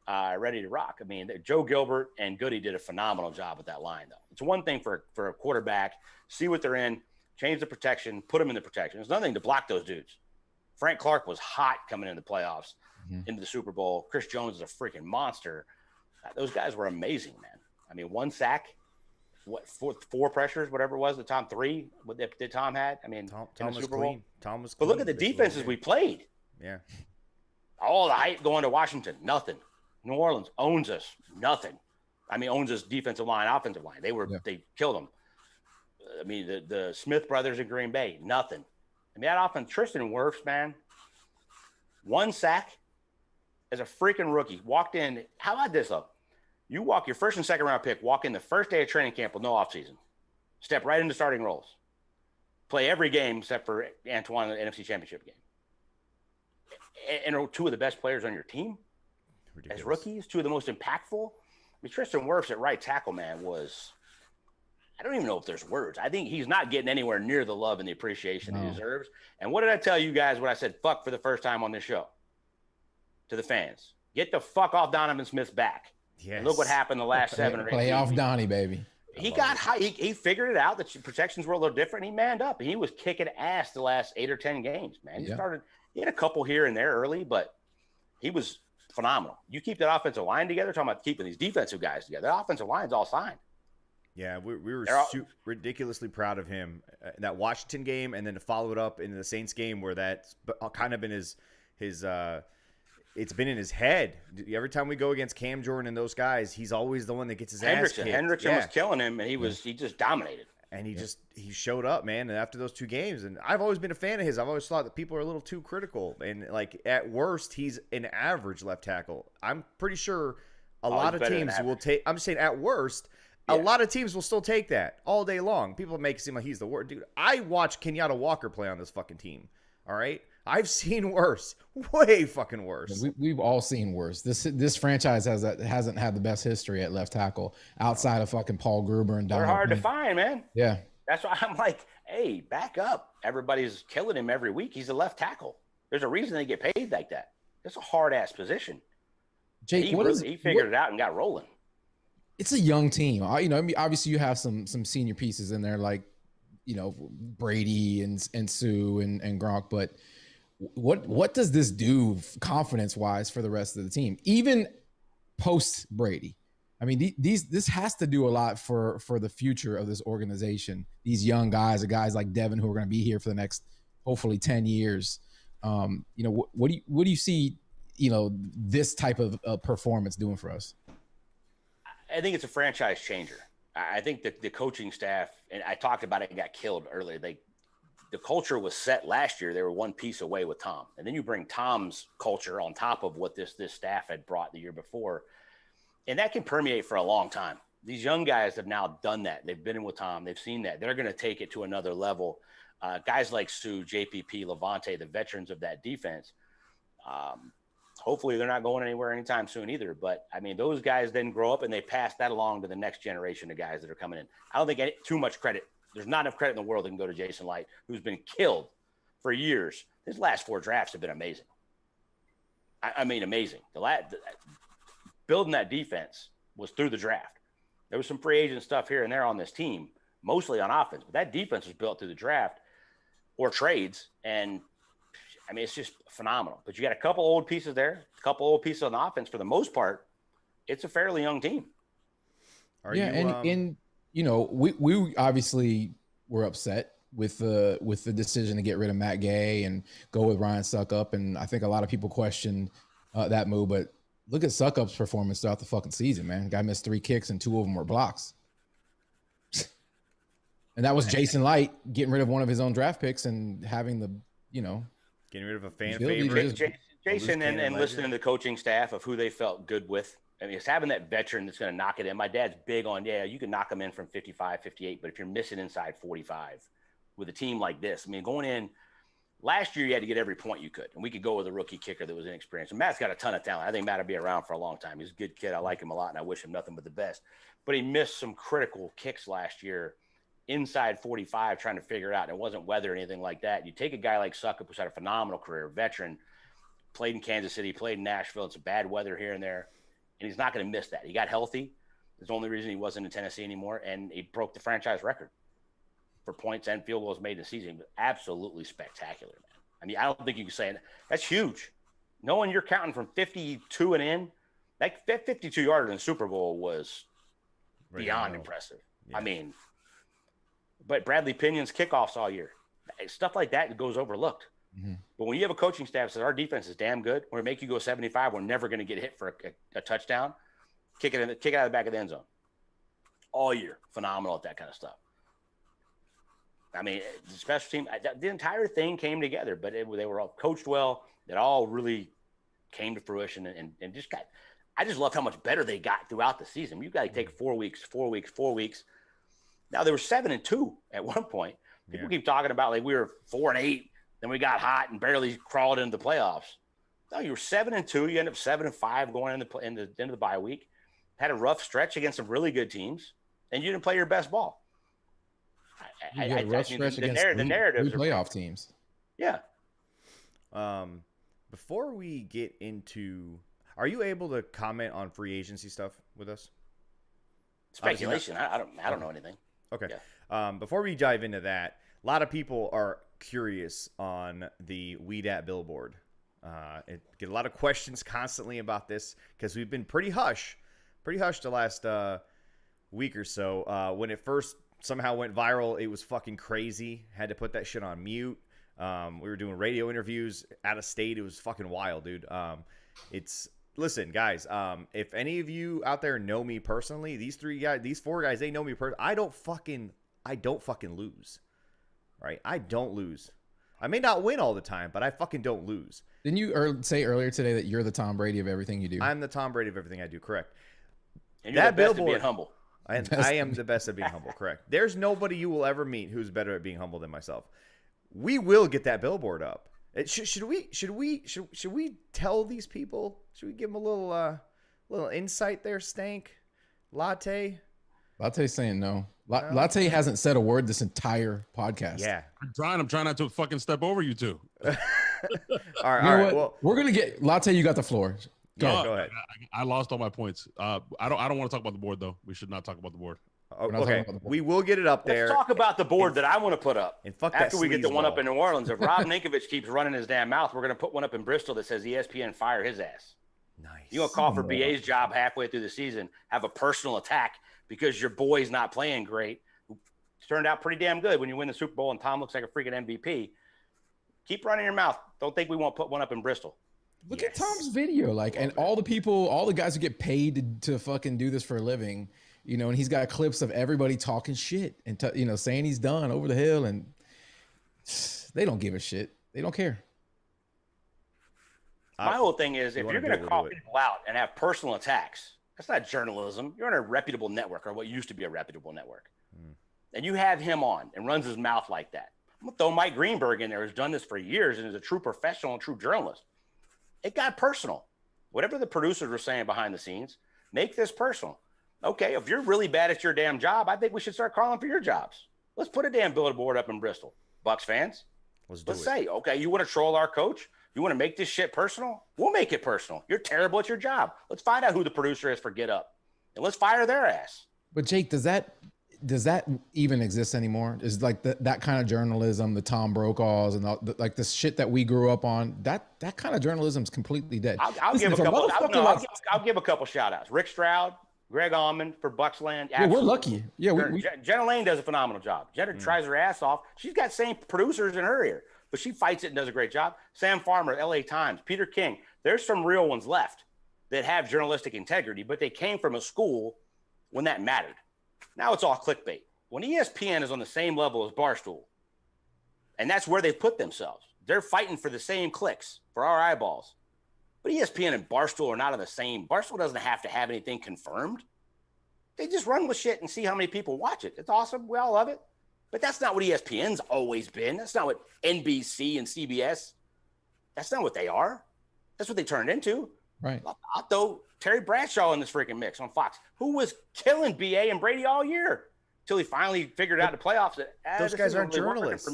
ready to rock. I mean, Joe Gilbert and Goody did a phenomenal job with that line, though. It's one thing for a quarterback, see what they're in, change the protection, put them in the protection. There's nothing to block those dudes. Frank Clark was hot coming into the playoffs, into the Super Bowl. Chris Jones is a freaking monster. Those guys were amazing, man. I mean, 1 sack, four pressures, whatever it was, that Tom had. I mean, Tom in the was Super clean. Bowl. Tom was But clean. look at the defenses we played. Yeah. All the hype going to Washington, nothing. New Orleans owns us, nothing. I mean, owns us defensive line, offensive line. They killed them. I mean, the Smith brothers in Green Bay, nothing. I mean, that offense, Tristan Wirfs, man, 1 sack as a freaking rookie. Walked in. How about this, though? You walk your first and second round pick, walk in the first day of training camp with no offseason, step right into starting roles, play every game except for Antoine in the NFC Championship game. And are 2 of the best players on your team as rookies, 2 of the most impactful. I mean, Tristan Wirfs at right tackle, man, I don't even know if there's words. I think he's not getting anywhere near the love and the appreciation he deserves. And what did I tell you guys when I said fuck for the first time on this show? To the fans. Get the fuck off Donovan Smith's back. Yes. And look what happened the last 7 or 8 Play off weeks. Donnie, baby. He got high. He figured it out. The protections were a little different. He manned up. And he was kicking ass the last 8 or 10 games, man. He had a couple here and there early, but he was phenomenal. You keep that offensive line together, talking about keeping these defensive guys together. That offensive line's all signed. Yeah, we were ridiculously proud of him in that Washington game, and then to follow it up in the Saints game where that's kind of been his it's been in his head. Every time we go against Cam Jordan and those guys, he's always the one that gets his ass kicked. Hendrickson was killing him, and he just dominated. And he showed up, man. And after those 2 games, and I've always been a fan of his. I've always thought that people are a little too critical, and like at worst, he's an average left tackle. I'm pretty sure a lot of teams will take. I'm just saying at worst. A lot of teams will still take that all day long. People make it seem like he's the worst. Dude, I watched Kenyatta Walker play on this fucking team. All right? I've seen worse. Way fucking worse. We've all seen worse. This franchise hasn't had the best history at left tackle outside of fucking Paul Gruber and Donald. They're hard to find, man. Yeah. That's why I'm like, hey, back up. Everybody's killing him every week. He's a left tackle. There's a reason they get paid like that. It's a hard-ass position. Jake, he figured it out and got rolling. It's a young team. You know, I mean, obviously you have some senior pieces in there like, you know, Brady and Sue and Gronk, but what does this do confidence-wise for the rest of the team, even post Brady? I mean, this has to do a lot for the future of this organization. These young guys, or guys like Devin, who are going to be here for the next, hopefully 10 years. You know, what do you see, you know, this type of performance doing for us? I think it's a franchise changer. I think that the coaching staff, and I talked about it, got killed earlier. The culture was set last year. They were 1 piece away with Tom. And then you bring Tom's culture on top of what this staff had brought the year before. And that can permeate for a long time. these young guys have now done that. They've been in with Tom. They've seen that. They're going to take it to another level. Guys like Sue, JPP, Levante, the veterans of that defense. Hopefully they're not going anywhere anytime soon either. But, I mean, those guys then grow up and they pass that along to the next generation of guys that are coming in. I don't think too much credit. There's not enough credit in the world that can go to Jason Light, who's been killed for years. His last 4 drafts have been amazing. I mean, amazing. Building that defense was through the draft. There was some free agent stuff here and there on this team, mostly on offense, but that defense was built through the draft or trades. And I mean, it's just phenomenal. But you got a couple old pieces there, a couple old pieces on the offense. For the most part, it's a fairly young team. And you know, we obviously were upset with the decision to get rid of Matt Gay and go with Ryan Suckup, and I think a lot of people questioned that move. But look at Suckup's performance throughout the fucking season, man. Guy missed 3 kicks and 2 of them were blocks. And that was Jason Light getting rid of one of his own draft picks and having the, you know, getting rid of a fan favorite. Jason and listening to the coaching staff of who they felt good with. I mean, it's having that veteran that's going to knock it in. My dad's big on, you can knock them in from 55, 58, but if you're missing inside 45 with a team like this, I mean, going in last year, you had to get every point you could, and we could go with a rookie kicker that was inexperienced. And Matt's got a ton of talent. I think Matt will be around for a long time. He's a good kid. I like him a lot, and I wish him nothing but the best. But he missed some critical kicks last year inside 45 trying to figure it out, and it wasn't weather or anything like that. You take a guy like Suckup, who's had a phenomenal career, veteran, played in Kansas City, played in Nashville. It's a bad weather here and there, and he's not going to miss that. He got healthy. That's the only reason he wasn't in Tennessee anymore, and he broke the franchise record for points and field goals made in the season. Absolutely spectacular, man. I mean, I don't think you can say it. That's huge. Knowing you're counting from 52 and in, that 52-yarder in the Super Bowl was beyond impressive. Yeah. I mean, but Bradley Pinion's kickoffs all year, stuff like that goes overlooked. Mm-hmm. But when you have a coaching staff that says our defense is damn good, we're going to make you go 75, we're never going to get hit for a touchdown, kick it out of the back of the end zone all year. Phenomenal at that kind of stuff. I mean, the special team, the entire thing came together, but they were all coached well. It all really came to fruition and just got – I just love how much better they got throughout the season. You've got to take 4 weeks. Now, they were 7-2 at one point. People keep talking about like we were 4-8, then we got hot and barely crawled into the playoffs. No, you were 7-2. You end up 7-5 going into the bye week. Had a rough stretch against some really good teams, and you didn't play your best ball. You got a rough stretch against the narratives playoff teams. Yeah. Before we get into, are you able to comment on free agency stuff with us? Speculation. I don't know anything. Okay. Yeah. Before we dive into that, a lot of people are curious on the Weed at Billboard. Get a lot of questions constantly about this because we've been pretty hush the last week or so. When it first somehow went viral, it was fucking crazy. Had to put that shit on mute. We were doing radio interviews out of state. It was fucking wild, dude. Listen, guys, if any of you out there know me personally, these 4 guys, they know me personally. I don't fucking lose. Right? I don't lose. I may not win all the time, but I fucking don't lose. Didn't you say earlier today that you're the Tom Brady of everything you do? I'm the Tom Brady of everything I do, correct. And you're the best at being humble. I am the best at being humble, correct. There's nobody you will ever meet who's better at being humble than myself. We will get that billboard up. Should we tell these people? Should we give them a little insight there, Stank? Latte? Latte's saying no. Latte hasn't said a word this entire podcast. Yeah. I'm trying not to fucking step over you two. all right. Well, we're going to get Latte. You got the floor. Go ahead. I lost all my points. I don't want to talk about the board though. We should not talk about the board. Okay, we will get it up there. Let's talk about the board that I want to put up. And fuck after we get the one ball. up in New Orleans. If Rob Ninkovich keeps running his damn mouth, we're going to put one up in Bristol that says ESPN fire his ass. Nice. You going to call for BA's job halfway through the season, have a personal attack because your boy's not playing great. Turned out pretty damn good when you win the Super Bowl and Tom looks like a freaking MVP. Keep running your mouth. Don't think we won't put one up in Bristol. Look at Tom's video, and all the guys who get paid to fucking do this for a living, and he's got clips of everybody talking shit and saying he's done over the hill, and they don't give a shit. They don't care. My whole thing is, if you're going to call people out and have personal attacks, That's not journalism. You're on a reputable network, or what used to be a reputable network. And you have him on and runs his mouth like that. I'm going to throw Mike Greenberg in there, who's done this for years and is a true professional and true journalist. It got personal. Whatever the producers were saying behind the scenes, make this personal. Okay, if you're really bad at your damn job, I think we should start calling for your jobs. Let's put a damn billboard up in Bristol. Bucs fans, let's say, okay, you want to troll our coach? You want to make this shit personal? We'll make it personal. You're terrible at your job. Let's find out who the producer is for Get Up, and let's fire their ass. But Jake, does that even exist anymore? Is like that kind of journalism, the Tom Brokaws and like the shit that we grew up on, that kind of journalism is completely dead. I'll give a couple shout outs. Rick Stroud, Greg Allman for Bucksland. Yeah, we're lucky. Yeah, Jenna Lane does a phenomenal job. Jenna tries her ass off. She's got same producers in her ear, but she fights it and does a great job. Sam Farmer, LA Times, Peter King. There's some real ones left that have journalistic integrity, but they came from a school when that mattered. Now it's all clickbait. When ESPN is on the same level as Barstool, and that's where they put themselves, they're fighting for the same clicks for our eyeballs. But ESPN and Barstool are not on the same. Barstool doesn't have to have anything confirmed. They just run with shit and see how many people watch it. It's awesome. We all love it. But that's not what ESPN's always been. That's not what NBC and CBS, that's not what they are. That's what they turned into. Right. I'll throw Terry Bradshaw in this freaking mix on Fox, who was killing BA and Brady all year until he finally figured out the playoffs. Those guys aren't journalists.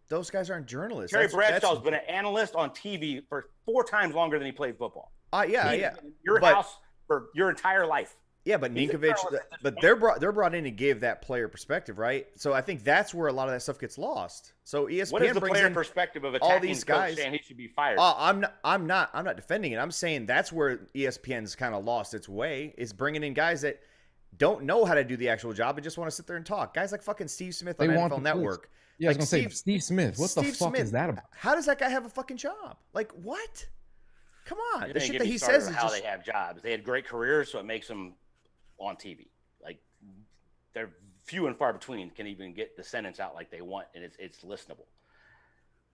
Those guys aren't journalists. Terry Bradshaw's been an analyst on TV for 4 times longer than he played football. Yeah. Your house for your entire life. Yeah, but Ninkovich, but they're brought in to give that player perspective, right? So I think that's where a lot of that stuff gets lost. So ESPN what is the brings player in perspective of all these guys saying he should be fired? I'm not defending it. I'm saying that's where ESPN's kind of lost its way, is bringing in guys that don't know how to do the actual job and just want to sit there and talk. Guys like fucking Steve Smith on NFL Network. Yeah, I was gonna say Steve Smith. What the fuck is that about? How does that guy have a fucking job? Like what? Come on, the shit that he says is how they have jobs. They had great careers, so it makes them on TV. Like they're few and far between can even get the sentence out like they want, and it's listenable.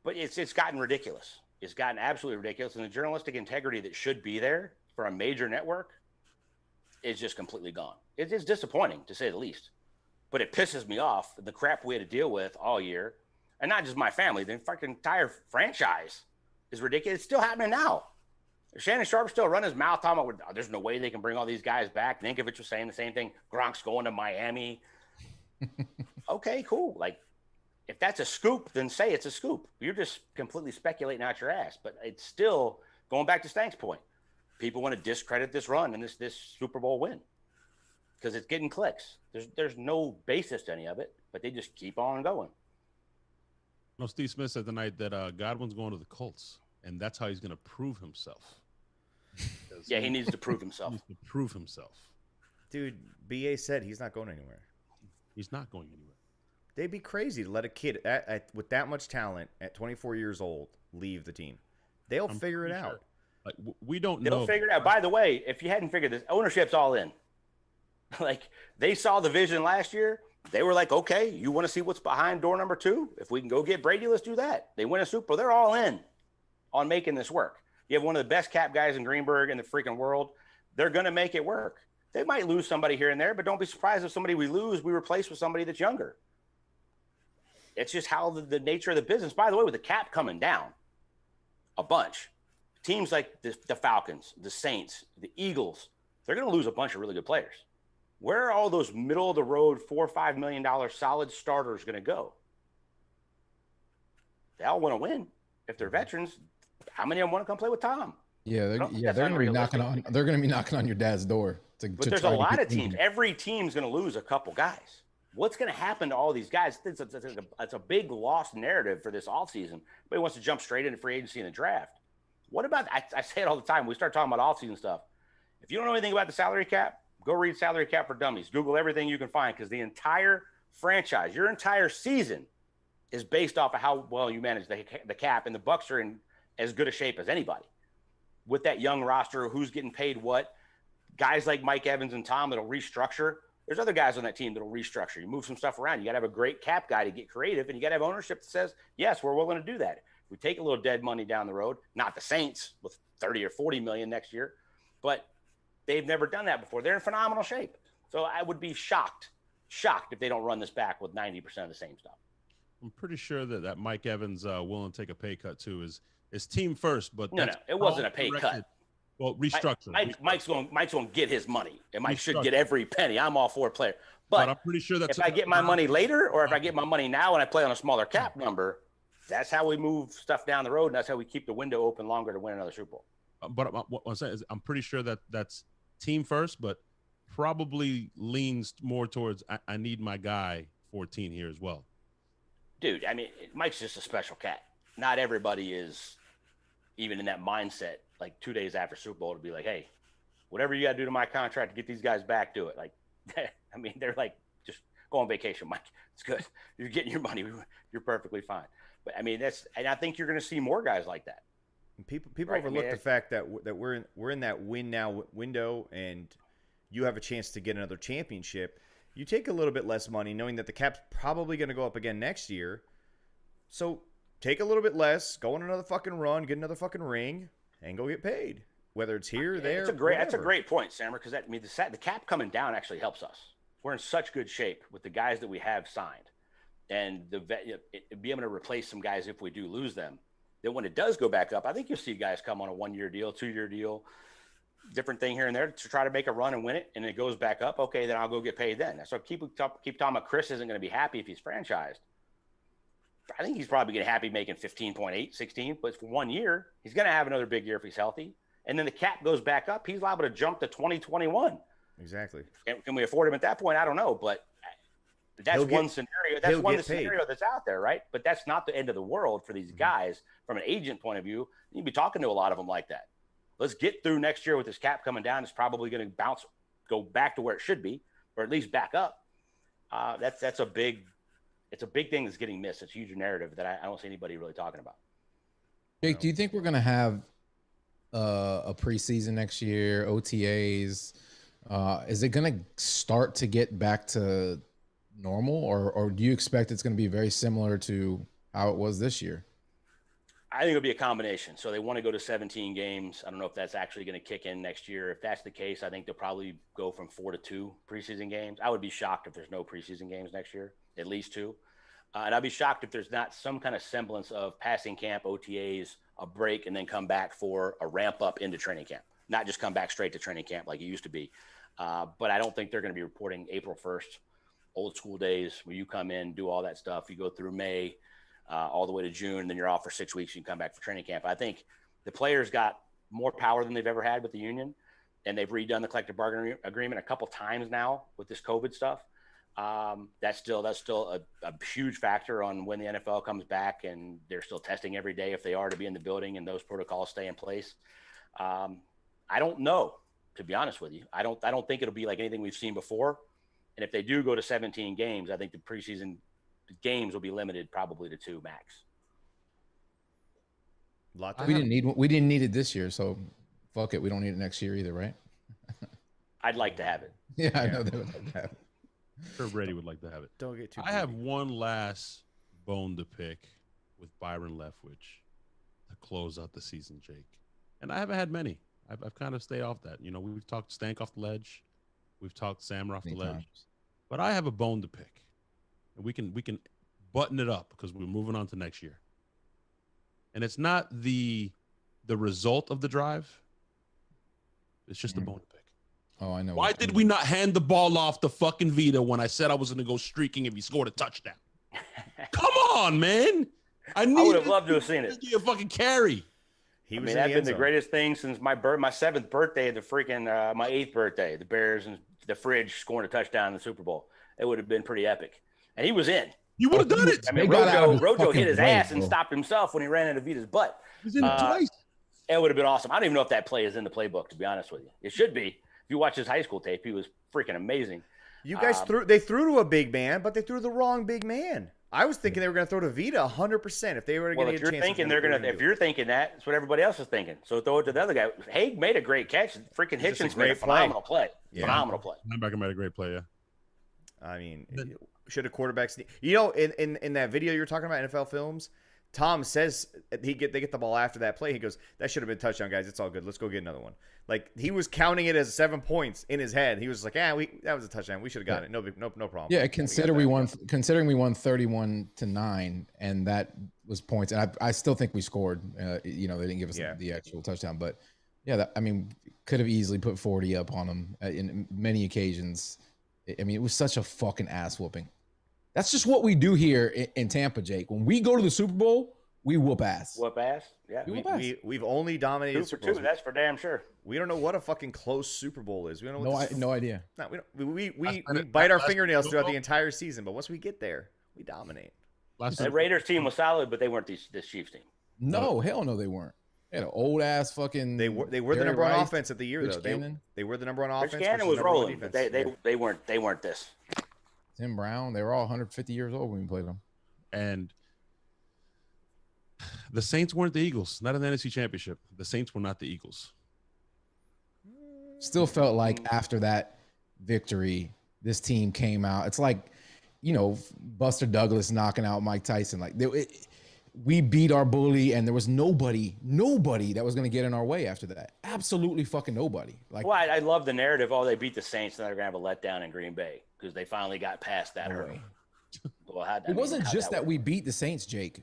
But it's gotten ridiculous. It's gotten absolutely ridiculous, and the journalistic integrity that should be there for a major network is just completely gone. It's disappointing to say the least. But it pisses me off the crap we had to deal with all year, and not just my family. The fucking entire franchise is ridiculous. It's still happening now. Shannon Sharp still running his mouth talking about, oh, there's no way they can bring all these guys back. Ninkovich was saying the same thing. Gronk's going to Miami. Okay, cool. Like, if that's a scoop, then say it's a scoop. You're just completely speculating out your ass. But it's still, going back to Stank's point, people want to discredit this run and this Super Bowl win because it's getting clicks. There's no basis to any of it, but they just keep on going. No, Steve Smith said tonight that Godwin's going to the Colts, and that's how he's going to prove himself. Yeah, he needs to prove himself. He needs to prove himself. Dude, BA said he's not going anywhere. He's not going anywhere. They'd be crazy to let a kid with that much talent at 24 years old leave the team. They'll figure it out. Like, we don't know. They'll figure it out. By the way, if you hadn't figured this, ownership's all in. Like, they saw the vision last year. They were like, okay, you want to see what's behind door number 2? If we can go get Brady, let's do that. They win a Super Bowl. They're all in on making this work. You have one of the best cap guys in Greenberg in the freaking world. They're going to make it work. They might lose somebody here and there, but don't be surprised if somebody we lose, we replace with somebody that's younger. It's just how the nature of the business. By the way, with the cap coming down a bunch, teams like the Falcons, the Saints, the Eagles, they're going to lose a bunch of really good players. Where are all those middle-of-the-road $4 or $5 million solid starters going to go? They all want to win. If they're veterans, how many of them want to come play with Tom? Yeah, they're going to be knocking on. They're going to be knocking on your dad's door. But there's a lot of teams. Every team's going to lose a couple guys. What's going to happen to all these guys? It's a big lost narrative for this offseason. Everybody wants to jump straight into free agency and the draft. What about? I say it all the time. We start talking about offseason stuff. If you don't know anything about the salary cap, go read Salary Cap for Dummies. Google everything you can find, because the entire franchise, your entire season, is based off of how well you manage the cap, and the Bucs are in as good a shape as anybody. With that young roster, who's getting paid what, guys like Mike Evans and Tom that'll restructure. There's other guys on that team that'll restructure. You move some stuff around. You got to have a great cap guy to get creative, and you got to have ownership that says, yes, we're willing to do that. If we take a little dead money down the road, not the Saints with 30 or 40 million next year, but they've never done that before. They're in phenomenal shape. So I would be shocked if they don't run this back with 90% of the same stuff. I'm pretty sure that Mike Evans willing to take a pay cut too is team first, but no, it wasn't a pay cut. Well, restructure. Mike's going to get his money, and Mike should get every penny. I'm all for a player, but I'm pretty sure that's if I get my money later, or if I get my money now and I play on a smaller cap number, that's how we move stuff down the road, and that's how we keep the window open longer to win another Super Bowl. But what I'm saying is, I'm pretty sure that's team first, but probably leans more towards I need my guy 14 here as well. Dude, I mean, Mike's just a special cat. Not everybody is even in that mindset. Like 2 days after Super Bowl to be like, hey, whatever you got to do to my contract to get these guys back, do it. Like, I mean, they're like, just go on vacation, Mike. It's good. You're getting your money. You're perfectly fine. But I mean, and I think you're going to see more guys like that. People right? overlook the fact that we're in that win now window, and you have a chance to get another championship. You take a little bit less money, knowing that the cap's probably going to go up again next year. So take a little bit less, go on another fucking run, get another fucking ring, and go get paid. Whether it's here or there. That's a great point, Sammer, because the cap coming down actually helps us. We're in such good shape with the guys that we have signed, and be able to replace some guys if we do lose them. Then when it does go back up, I think you'll see guys come on a 1-year deal, 2-year deal, different thing here and there to try to make a run and win it. And it goes back up. Okay, then I'll go get paid then. So keep talking about Chris isn't going to be happy if he's franchised. I think he's probably going to be happy making 15.8, 16, but for 1 year, he's going to have another big year if he's healthy. And then the cap goes back up. He's liable to jump to 2021. Exactly. Can we afford him at that point? I don't know, but that's one scenario. That's one scenario that's out there, right? But that's not the end of the world for these guys from an agent point of view. You'd be talking to a lot of them like that. Let's get through next year with this cap coming down. It's probably going to go back to where it should be, or at least back up. It's a big thing that's getting missed. It's a huge narrative that I don't see anybody really talking about. Jake, do you think we're going to have a preseason next year, OTAs? Is it going to start to get back to normal, or do you expect it's going to be very similar to how it was this year? I think it'll be a combination. So they want to go to 17 games. I don't know if that's actually going to kick in next year. If that's the case, I think they'll probably go from 4 to 2 preseason games. I would be shocked if there's no preseason games next year, at least 2. And I'd be shocked if there's not some kind of semblance of passing camp, OTAs, a break, and then come back for a ramp up into training camp. Not just come back straight to training camp like it used to be. But I don't think they're going to be reporting April 1st, old school days where you come in, do all that stuff. You go through May, all the way to June, then you're off for 6 weeks. You can come back for training camp. I think the players got more power than they've ever had with the union, and they've redone the collective bargaining agreement a couple times now with this COVID stuff. That's still a huge factor on when the NFL comes back, and they're still testing every day if they are to be in the building, and those protocols stay in place. I don't know, to be honest with you. I don't think it'll be like anything we've seen before. And if they do go to 17 games, I think the preseason games will be limited probably to 2 max. We didn't need it this year, so fuck it. We don't need it next year either, right? I'd like to have it. Yeah, I know they would like to have it. I'm sure Brady would like to have it. Don't get too. I have one last bone to pick with Byron Leftwich to close out the season, Jake. And I haven't had many. I've kind of stayed off that. You know, we've talked Stank off the ledge, we've talked Sammer off the ledge, but I have a bone to pick, and we can button it up because we're moving on to next year. And it's not the result of the drive; it's just a bone to pick. Oh, I know. Why did we not hand the ball off to fucking Vita when I said I was going to go streaking if he scored a touchdown? Come on, man! I would have loved to have seen it. A fucking carry. That's been the greatest thing since my 7th birthday, the freaking my 8th birthday. The Bears and the fridge scoring a touchdown in the Super Bowl. It would have been pretty epic. And he was in. You would have done it. I mean, Rojo hit his ass and stopped himself when he ran into Vita's butt. He was in it twice. It would have been awesome. I don't even know if that play is in the playbook, to be honest with you. It should be. If you watch his high school tape, he was freaking amazing. You guys they threw to a big man, but they threw the wrong big man. I was thinking they were going to throw to Vita 100% if they were going to get a chance. If you're thinking that, it's what everybody else is thinking. So throw it to the other guy. Haig made a great catch. Freaking Hitchens made a phenomenal play. Yeah. Phenomenal play. Linebacker made a great play, yeah. I mean, should have quarterbacks. You know, in that video you were talking about, NFL films, Tom says they get the ball after that play. He goes, "That should have been a touchdown, guys. It's all good. Let's go get another one." Like he was counting it as 7 points in his head. He was like, "Yeah, that was a touchdown. We should have got it. No problem." Yeah, considering we won 31-9, and that was points. And I still think we scored. They didn't give us the actual touchdown, but yeah, could have easily put 40 up on them in many occasions. I mean, it was such a fucking ass whooping. That's just what we do here in Tampa, Jake. When we go to the Super Bowl, we whoop ass. Whoop ass? Yeah. We've only dominated Super Bowl. That's for damn sure. We don't know what a fucking close Super Bowl is. We don't know no idea. No, we bite our fingernails throughout the entire season, but once we get there, we dominate. The Raiders team was solid, but they weren't this Chiefs team. No, hell no, they weren't. They had an old ass fucking. They were the number one offense of the year, though. They were the number one offense. Rich Gannon was rolling, but they weren't this. Tim Brown, they were all 150 years old when we played them. And the Saints weren't the Eagles, not in the NFC Championship. The Saints were not the Eagles. Still felt like after that victory, this team came out. It's like, Buster Douglas knocking out Mike Tyson. Like we beat our bully, and there was nobody that was going to get in our way after that. Absolutely fucking nobody. Like, well, I love the narrative. Oh, they beat the Saints, and they're going to have a letdown in Green Bay because they finally got past that hurdle. Well, it wasn't just that we beat the Saints, Jake.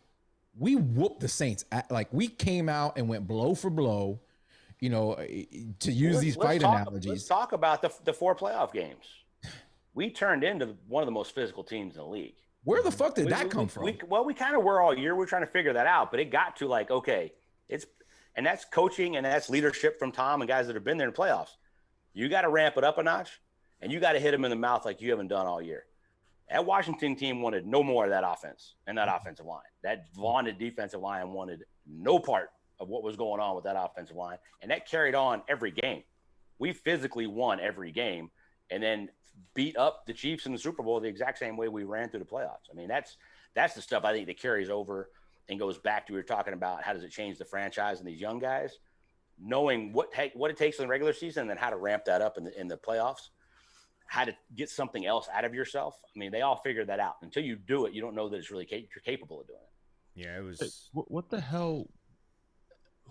We whooped the Saints. We came out and went blow for blow. To use these fight analogies. Let's talk about the 4 playoff games. We turned into one of the most physical teams in the league. Where the fuck did that come from? We kind of were all year. We're trying to figure that out, but it got to okay, and that's coaching and that's leadership from Tom and guys that have been there in playoffs. You got to ramp it up a notch, and you got to hit them in the mouth like you haven't done all year. That Washington team wanted no more of that offense and that offensive line. That vaunted defensive line wanted no part of what was going on with that offensive line, and that carried on every game. We physically won every game, and then beat up the Chiefs in the Super Bowl the exact same way we ran through the playoffs. I mean, that's the stuff I think that carries over and goes back to we were talking about how does it change the franchise and these young guys, knowing what it takes in the regular season and then how to ramp that up in the playoffs, how to get something else out of yourself. I mean, they all figured that out. Until you do it, you don't know that it's really you're capable of doing it. Yeah, it was. What the hell?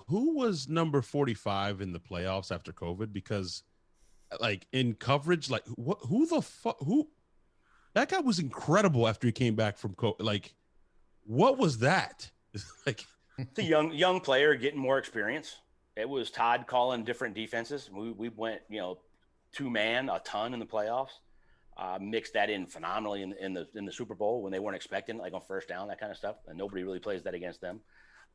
Who was number 45 in the playoffs after COVID? Because in coverage, who the fuck, that guy was incredible after he came back from COVID. What was that? It's a young player getting more experience. It was Todd calling different defenses. We went, 2-man a ton in the playoffs, mixed that in phenomenally in the Super Bowl when they weren't expecting, on first down, that kind of stuff. And nobody really plays that against them.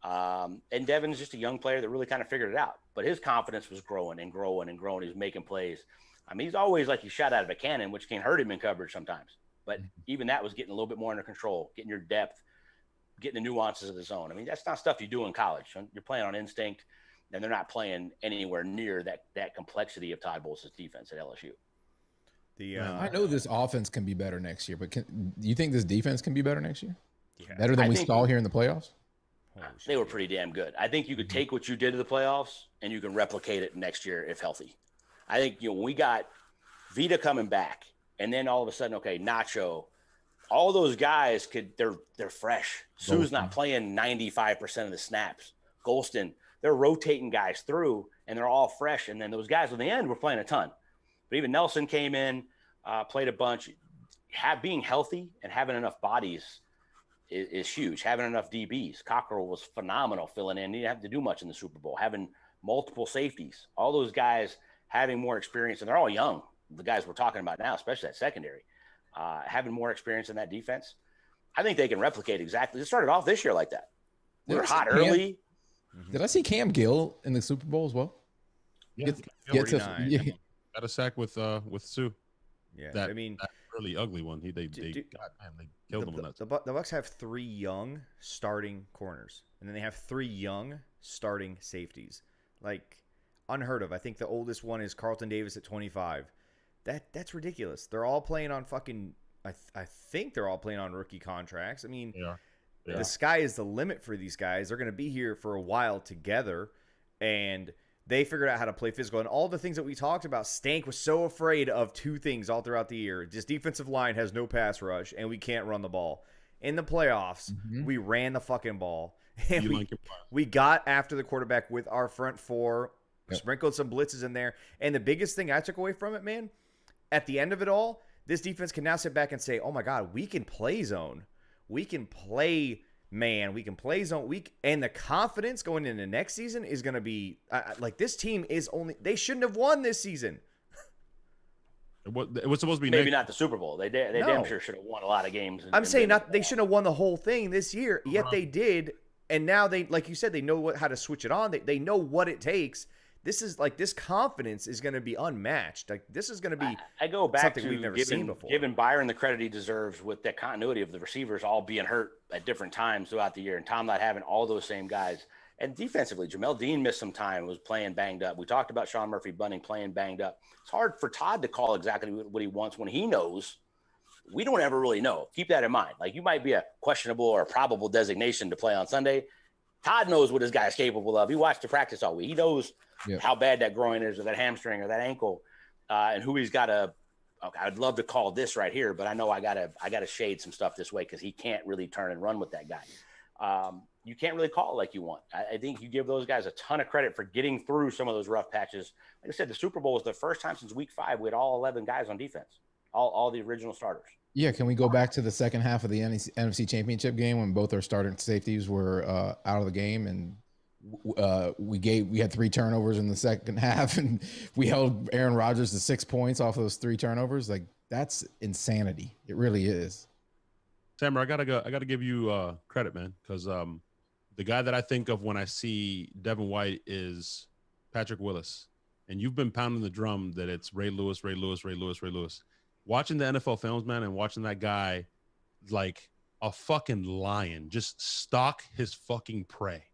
And Devin's just a young player that really kind of figured it out, but his confidence was growing and growing and growing. He was making plays. I mean, he's always like he shot out of a cannon, which can hurt him in coverage sometimes, but even that was getting a little bit more under control, getting your depth, getting the nuances of the zone. I mean, that's not stuff you do in college. You're playing on instinct, and they're not playing anywhere near that complexity of Todd Bowles' defense at LSU. I know this offense can be better next year, but do you think this defense can be better next year? Yeah. Better than we saw here in the playoffs? They were pretty damn good. I think you could take what you did to the playoffs and you can replicate it next year if healthy. I think when we got Vita coming back, and then all of a sudden, okay, Nacho, all those guys they're fresh. Sue's not playing 95% of the snaps. Golston, they're rotating guys through, and they're all fresh. And then those guys in the end were playing a ton. But even Nelson came in, played a bunch. Being healthy and having enough bodies is huge. Having enough DBs. Cockrell was phenomenal filling in. He didn't have to do much in the Super Bowl. Having multiple safeties. All those guys having more experience, and they're all young. The guys we're talking about now, especially that secondary, having more experience in that defense. I think they can replicate exactly. It started off this year like that. We were hot early. Did I see Cam Gill in the Super Bowl as well? Yeah, got a sack with Sue. Yeah, that really ugly one. They killed him. The Bucs have 3 young starting corners, and then they have 3 young starting safeties. Unheard of. I think the oldest one is Carlton Davis at 25. That's ridiculous. They're all playing on fucking. I think they're all playing on rookie contracts. I mean, the sky is the limit for these guys. They're going to be here for a while together, and they figured out how to play physical. And all the things that we talked about, Stank was so afraid of 2 things all throughout the year. This defensive line has no pass rush, and we can't run the ball. in the playoffs, we ran the fucking ball. And we got after the quarterback with our front four, sprinkled some blitzes in there. And the biggest thing I took away from it, man, at the end of it all, this defense can now sit back and say, oh my God, we can play zone. We can play man. We can play zone. And the confidence going into next season is going to be like this team is only – they shouldn't have won this season. It was supposed to be maybe not the Super Bowl. They damn sure should have won a lot of games. I'm saying they shouldn't have won the whole thing this year, yet they did. And now they, like you said, they know how to switch it on. They know what it takes. This is like this confidence is going to be unmatched. Like this is going to be. I go back something to we've never seen before. Giving Byron the credit he deserves with that continuity of the receivers all being hurt at different times throughout the year, and Tom not having all those same guys. And defensively, Jamel Dean missed some time, was playing banged up. We talked about Sean Murphy-Bunting playing banged up. It's hard for Todd to call exactly what he wants when he knows. We don't ever really know. Keep that in mind. Like you might be a questionable or a probable designation to play on Sunday. Todd knows what his guy is capable of. He watched the practice all week. He knows how bad that groin is or that hamstring or that ankle and who he's got to okay, I'd love to call this right here, but I know I gotta shade some stuff this way because he can't really turn and run with that guy. You can't really call it like you want. I think you give those guys a ton of credit for getting through some of those rough patches. Like I said, the Super Bowl was the first time since week 5 we had all 11 guys on defense, all the original starters. Yeah, can we go back to the second half of the NFC Championship game when both our starting safeties were out of the game, and we had 3 turnovers in the second half, and we held Aaron Rodgers to 6 points off those 3 turnovers? Like that's insanity. It really is. Sammer, I gotta give you credit, man, because the guy that I think of when I see Devin White is Patrick Willis, and you've been pounding the drum that it's Ray Lewis. Watching the NFL films, man, and watching that guy like a fucking lion just stalk his fucking prey,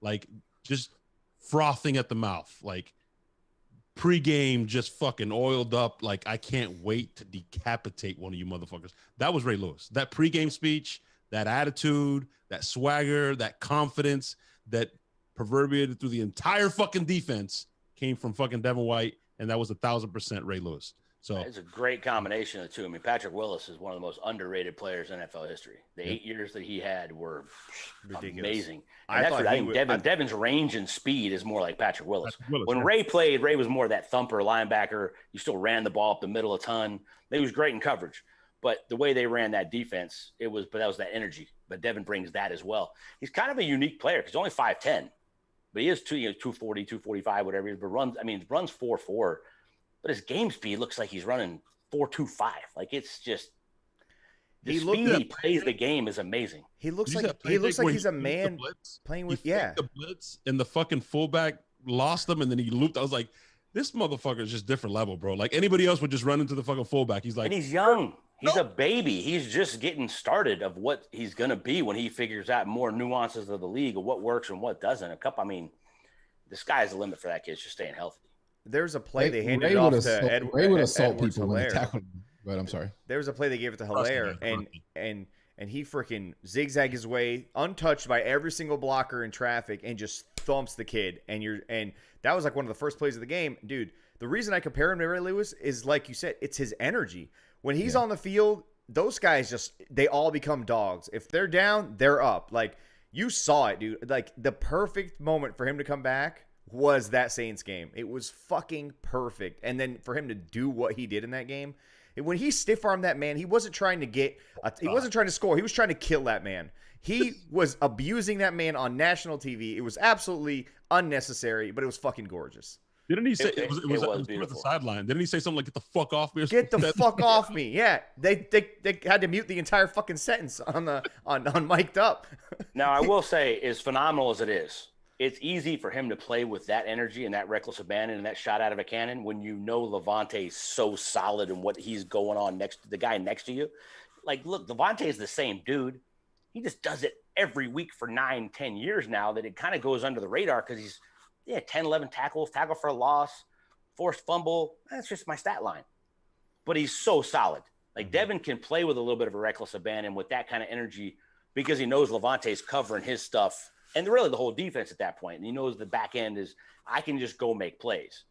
like just frothing at the mouth, like pregame just fucking oiled up, like I can't wait to decapitate one of you motherfuckers. That was Ray Lewis. That pregame speech, that attitude, that swagger, that confidence that proverbiated through the entire fucking defense came from fucking Devin White, and that was 1,000% Ray Lewis. So it's a great combination of the two. I mean, Patrick Willis is one of the most underrated players in NFL history. The 8 years that he had were ridiculous. Amazing. And I think Devin's range and speed is more like Patrick Willis. When Ray played, Ray was more that thumper linebacker. You still ran the ball up the middle a ton. He was great in coverage. But the way they ran that defense, that was that energy. But Devin brings that as well. He's kind of a unique player because he's only 5'10", but he is 240, 245, whatever he is. But runs 4.4. But his game speed looks like he's running 4.25. Like it's just the speed he plays the game is amazing. He looks like he's a man playing with the blitz, and the fucking fullback lost him, and then he looped. I was like, this motherfucker is just different level, bro. Like anybody else would just run into the fucking fullback. He's like, and he's young. He's a baby. He's just getting started of what he's gonna be when he figures out more nuances of the league of what works and what doesn't. The sky's the limit for that kid. Just staying healthy. There's a play they handed it off to Edward. Ray would assault people when they tackled him, but I'm sorry. There was a play they gave it to Hilaire, and he freaking zigzag his way, untouched by every single blocker in traffic, and just thumps the kid. And that was like one of the first plays of the game, dude. The reason I compare him to Ray Lewis is, like you said, it's his energy. When he's on the field, those guys they all become dogs. If they're down, they're up. Like you saw it, dude. Like the perfect moment for him to come back was that Saints game. It was fucking perfect. And then for him to do what he did in that game, when he stiff-armed that man, he wasn't trying to score. He was trying to kill that man. He was abusing that man on national TV. It was absolutely unnecessary, but it was fucking gorgeous. Didn't he say it was the sideline? Didn't he say something like "Get the fuck off me"? Get the fuck off me! Yeah, they had to mute the entire fucking sentence on mic'd up. Now I will say, as phenomenal as it is, it's easy for him to play with that energy and that reckless abandon and that shot out of a cannon when you know Levante is so solid and what he's going on next to the guy next to you. Like, look, Levante is the same dude. He just does it every week for 9-10 years now that it kind of goes under the radar because he's 10, 11 tackles, tackle for a loss, forced fumble. That's just my stat line. But he's so solid. Like Devin can play with a little bit of a reckless abandon with that kind of energy because he knows Levante's covering his stuff. And really the whole defense at that point. And he knows the back end is, I can just go make plays.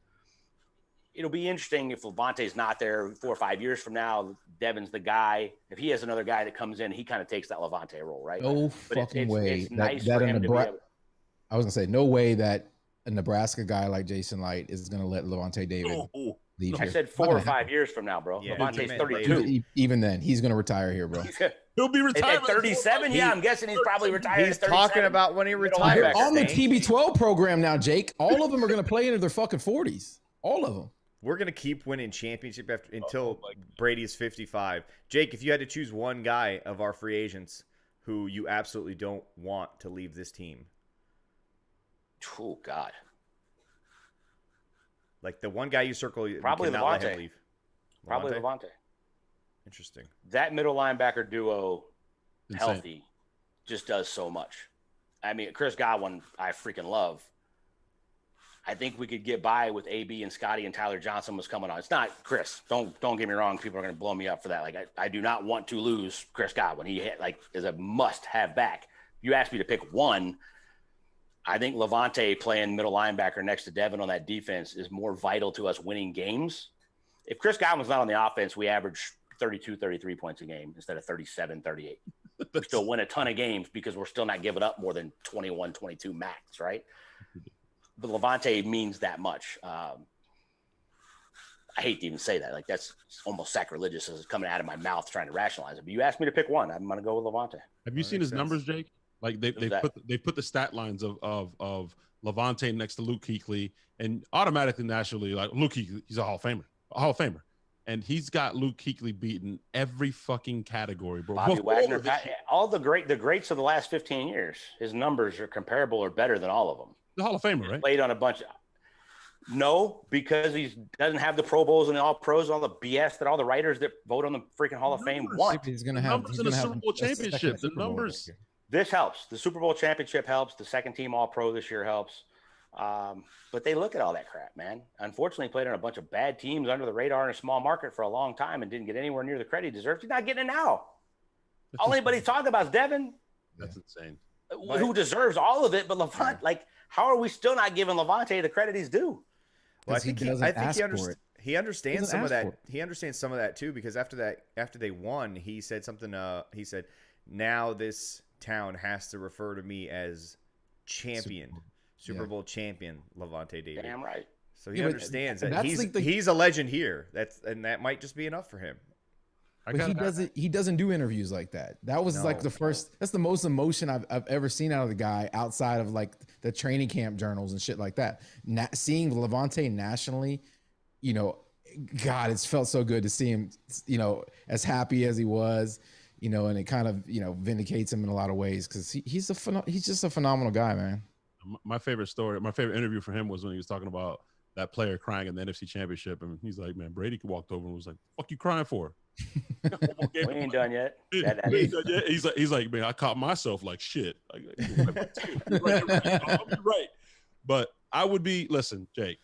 it'll be interesting if Levante's not there 4 or 5 years from now. Devin's the guy. If he has another guy that comes in, he kind of takes that Levante role, right? No But fucking way. It's nice for him to be able. I was gonna say no way that a Nebraska guy like Jason Light is gonna let Levante David leave. I said 4 or 5 years from now, bro. Yeah, Levante's 32. Even then, he's gonna retire here, bro. He'll be retired at 37. Yeah, I'm guessing he's probably retired. He's at 37. talking about when he retires. On the TB12 program now, Jake. All of them are gonna play into their fucking 40s. All of them. We're gonna keep winning championship until Brady's 55. Jake, if you had to choose one guy of our free agents who you absolutely don't want to leave this team, oh God, like the one guy you circle, probably not let him leave. Probably Levante. Interesting. That middle linebacker duo, Insane. healthy, just does so much. I mean, Chris Godwin, I freaking love. I think we could get by with AB and Scotty and Tyler Johnson was coming on. It's not Chris. Don't get me wrong. People are going to blow me up for that. Like I do not want to lose Chris Godwin. He is a must-have back. You asked me to pick one. I think Levante playing middle linebacker next to Devin on that defense is more vital to us winning games. If Chris Godwin's not on the offense, we average 32, 33 points a game instead of 37, 38. We still win a ton of games because we're still not giving up more than 21, 22 max, right? But Levante means that much. I hate to even say that. Like, that's almost sacrilegious as it's coming out of my mouth trying to rationalize it. But you asked me to pick one. I'm going to go with Levante. Have you seen his numbers, Jake? Like they put the stat lines of Levante next to Luke Kuechly, and automatically, naturally, like Luke Kuechly, he's a Hall of Famer. And he's got Luke Kuechly beaten every fucking category, bro. Bobby Wagner, all the greats of the last 15 years, his numbers are comparable or better than all of them. The Hall of Famer, right? Played on a bunch of no, because he doesn't have the Pro Bowls and the All Pros and all the BS that all the writers that vote on the freaking Hall of Fame want. He's gonna have numbers in the Super Bowl championship. The numbers. This helps. The Super Bowl championship helps. The second team All Pro this year helps. But they look at all that crap, man. Unfortunately, he played on a bunch of bad teams under the radar in a small market for a long time and didn't get anywhere near the credit he deserves. He's not getting it now. All anybody's talking about is Devin. That's insane. Who deserves all of it, but Levante, how are we still not giving Levante the credit he's due? Well, I think he understands some of that. He understands some of that too, because after they won, he said something. He said, "Now this town has to refer to me as champion, Super Bowl champion, Levante David." Damn right. So he understands that he's a legend here. That might just be enough for him. But he doesn't do interviews like that. That was that's the most emotion I've ever seen out of the guy outside of like the training camp journals and shit like that. Seeing Levante nationally, God, it's felt so good to see him, as happy as he was, and it kind of, vindicates him in a lot of ways because he's just a phenomenal guy, man. My favorite interview for him was when he was talking about that player crying in the NFC Championship, and he's like, "Man, Brady walked over and was like, "Fuck you crying for?" We ain't done yet. He's like, "Man, I caught myself like shit." You're right. But I would be, listen, Jake,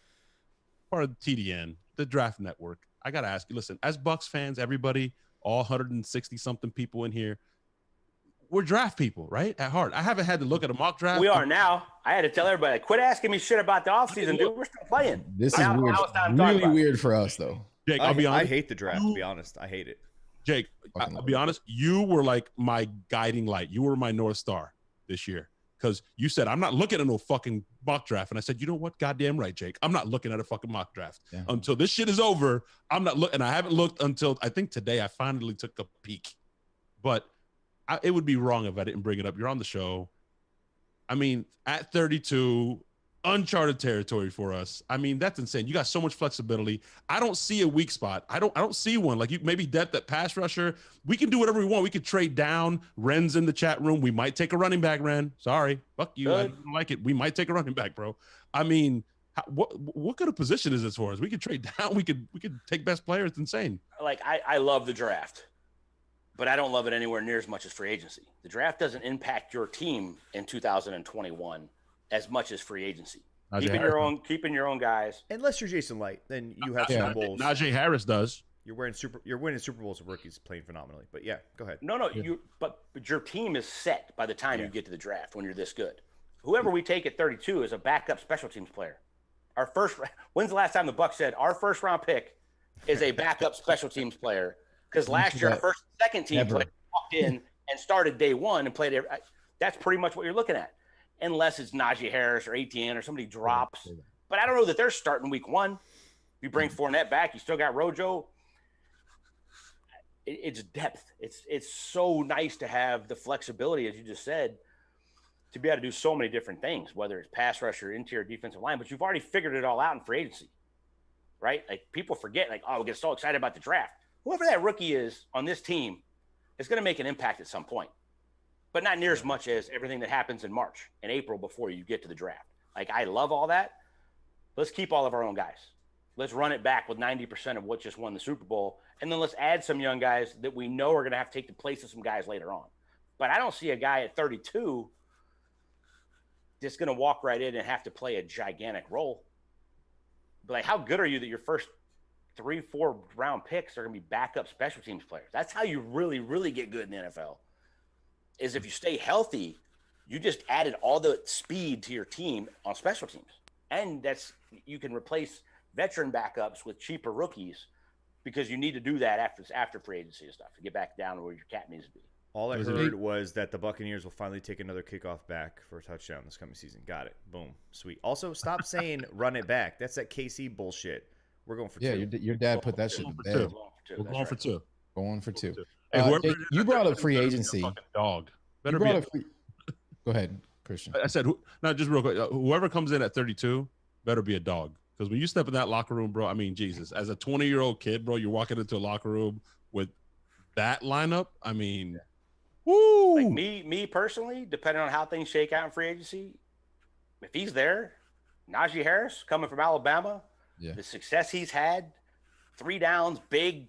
part of TDN, the Draft Network. I gotta ask you, listen, as Bucs fans, everybody, all 160 something people in here, we're draft people, right? At heart. I haven't had to look at a mock draft. We are now. I had to tell everybody, quit asking me shit about the offseason, dude. We're still playing. This is weird. Really weird for us, though. Jake, I'll be honest. I hate the draft, to be honest. I hate it. Jake, I'll be honest. You were like my guiding light. You were my North Star this year because you said, I'm not looking at no fucking mock draft. And I said, you know what? Goddamn right, Jake. I'm not looking at a fucking mock draft. Yeah. Until this shit is over, I'm not looking. And I haven't looked until I think today I finally took a peek. But it would be wrong if I didn't bring it up. You're on the show. I mean, at 32, uncharted territory for us. I mean, that's insane. You got so much flexibility. I don't see a weak spot. I don't see one. Like, you maybe depth at pass rusher. We can do whatever we want. We could trade down. Ren's in the chat room. We might take a running back, Ren. Sorry. Fuck you. Good. I don't like it. We might take a running back, bro. I mean, what kind of position is this for us? We could trade down. We could take best players. It's insane. Like, I love the draft, but I don't love it anywhere near as much as free agency. The draft doesn't impact your team in 2021 as much as free agency. Keeping your own guys. Unless you're Jason Light, then you have Super Bowls. Najee Harris does. You're winning Super Bowls with rookies playing phenomenally. But yeah, go ahead. No, but your team is set by the time you get to the draft when you're this good. Whoever we take at 32 is a backup special teams player. When's the last time the Bucs said our first round pick is a backup special teams player? Because last year, our first and second team player walked in and started day one and played. That's pretty much what you're looking at, unless it's Najee Harris or Etienne or somebody drops. But I don't know that they're starting week one. If you bring Fournette back, you still got Rojo. It's depth. It's so nice to have the flexibility, as you just said, to be able to do so many different things, whether it's pass rusher, interior defensive line, but you've already figured it all out in free agency, right? Like people forget, like, oh, we get so excited about the draft. Whoever that rookie is on this team is going to make an impact at some point, but not near as much as everything that happens in March and April before you get to the draft. Like, I love all that. Let's keep all of our own guys. Let's run it back with 90% of what just won the Super Bowl. And then let's add some young guys that we know are going to have to take the place of some guys later on. But I don't see a guy at 32 that's going to walk right in and have to play a gigantic role. But like, how good are you that your first 3-4 round picks are going to be backup special teams players? That's how you really, really get good in the NFL. Is if you stay healthy, you just added all the speed to your team on special teams. And you can replace veteran backups with cheaper rookies because you need to do that after free agency and stuff to get back down to where your cap needs to be. All I heard was that the Buccaneers will finally take another kickoff back for a touchdown this coming season. Got it. Boom. Sweet. Also, stop saying run it back. That's that KC bullshit. We're going for two. Yeah, your dad put that shit to bed. We're going for two. Going for two. Hey, you brought up free agency. Dog. Better be. Go ahead, Christian. I said, just real quick. Whoever comes in at 32 better be a dog. Because when you step in that locker room, bro, I mean, Jesus, as a 20-year-old kid, bro, you're walking into a locker room with that lineup. I mean, woo. Like me personally, depending on how things shake out in free agency, if he's there, Najee Harris coming from Alabama, the success he's had, 3 downs, big,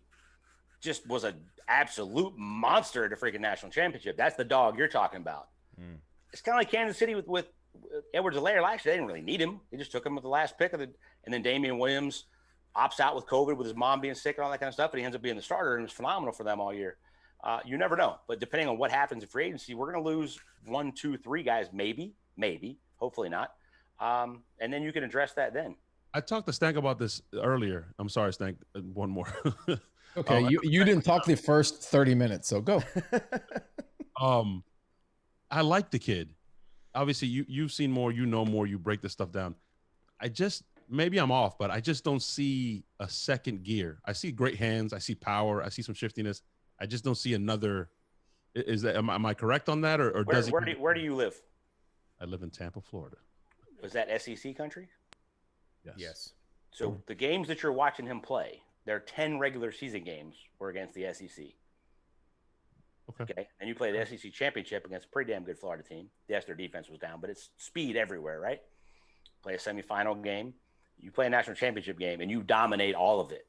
just was an absolute monster at a freaking national championship. That's the dog you're talking about. It's kind of like Kansas City with Edwards-Helaire last year. They didn't really need him. They just took him with the last pick and then Damian Williams opts out with COVID with his mom being sick and all that kind of stuff, and he ends up being the starter, and it was phenomenal for them all year. You never know. But depending on what happens in free agency, we're going to lose 1, 2, 3 guys, maybe, hopefully not. And then you can address that then. I talked to Stank about this earlier. I'm sorry, Stank. One more. Okay, you didn't talk the first 30 minutes, so go. I like the kid. Obviously, you've seen more, you know more, you break this stuff down. Maybe I'm off, but I just don't see a second gear. I see great hands. I see power. I see some shiftiness. I just don't see another. Am I correct on that? Or where do you live? I live in Tampa, Florida. Was that SEC country? Yes. So the games that you're watching him play, their 10 regular season games were against the SEC. Okay. And you play the SEC championship against a pretty damn good Florida team. Yes, their defense was down, but it's speed everywhere, right? Play a semifinal game. You play a national championship game, and you dominate all of it.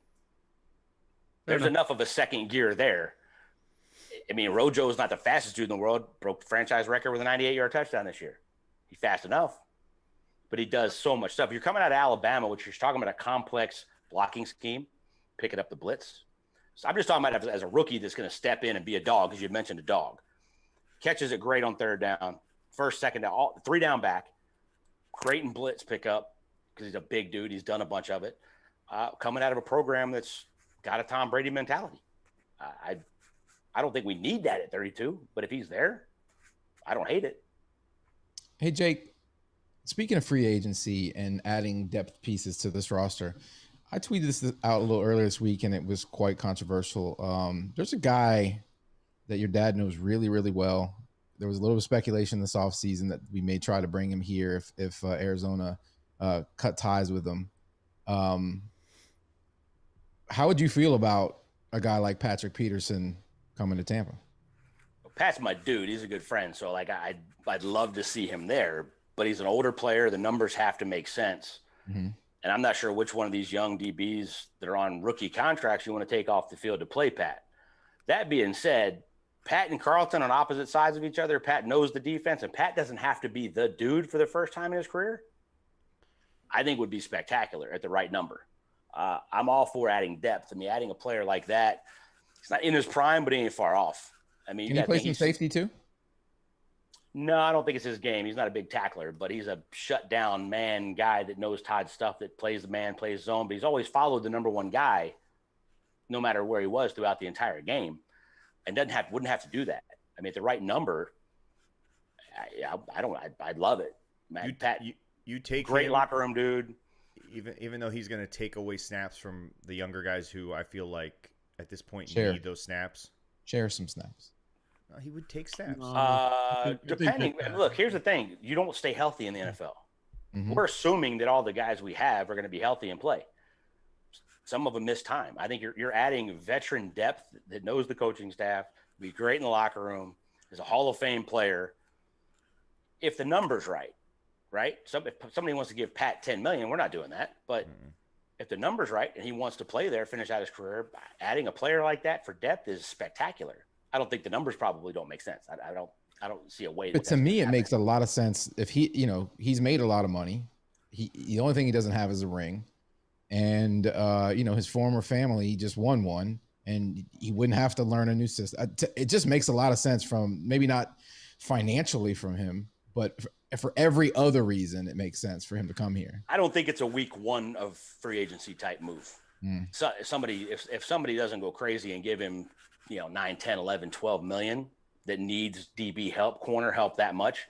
There's enough of a second gear there. I mean, Rojo is not the fastest dude in the world. Broke the franchise record with a 98-yard touchdown this year. He's fast enough, but he does so much stuff. You're coming out of Alabama, which you're talking about a complex blocking scheme, picking up the blitz. So I'm just talking about as a rookie that's going to step in and be a dog, because you mentioned a dog. Catches it great on third down, first, second down, 3 down back. Great in blitz pickup because he's a big dude. He's done a bunch of it. Coming out of a program that's got a Tom Brady mentality. I don't think we need that at 32, but if he's there, I don't hate it. Hey, Jake, speaking of free agency and adding depth pieces to this roster, I tweeted this out a little earlier this week, and it was quite controversial. There's a guy that your dad knows really, really well. There was a little speculation this offseason that we may try to bring him here if Arizona cut ties with him. How would you feel about a guy like Patrick Peterson coming to Tampa? Well, Pat's my dude. He's a good friend. So, like, I'd love to see him there. But he's an older player. The numbers have to make sense. Mm-hmm. And I'm not sure which one of these young DBs that are on rookie contracts you want to take off the field to play Pat. That being said, Pat and Carlton on opposite sides of each other. Pat knows the defense, and Pat doesn't have to be the dude for the first time in his career. I think would be spectacular at the right number. I'm all for adding depth. I mean, adding a player like that, he's not in his prime, but he ain't far off. I mean, can he play some safety too? No, I don't think it's his game. He's not a big tackler, but he's a shut-down man guy that knows Todd's stuff, that plays the man, plays zone. But he's always followed the number one guy, no matter where he was throughout the entire game, and wouldn't have to do that. I mean, at the right number, I'd love it. Man, Pat, you take great him, locker room dude. Even though he's going to take away snaps from the younger guys who I feel like at this point need those snaps. Share some snaps. He would take snaps. Depending. Look, here's the thing. You don't stay healthy in the NFL. Mm-hmm. We're assuming that all the guys we have are going to be healthy and play. Some of them miss time. I think you're adding veteran depth that knows the coaching staff, be great in the locker room, is a Hall of Fame player. If the number's right? If somebody wants to give Pat $10 million, we're not doing that. But if the number's right and he wants to play there, finish out his career, adding a player like that for depth is spectacular. I don't think the numbers probably don't make sense. I don't see a way. But to me, it makes a lot of sense. If he's made a lot of money. The only thing he doesn't have is a ring, and his former family just won one, and he wouldn't have to learn a new system. It just makes a lot of sense from maybe not financially from him, but for every other reason, it makes sense for him to come here. I don't think it's a week one of free agency type move. So if somebody doesn't go crazy and give him 9, 10, 11, 12 million that needs DB help, corner help that much.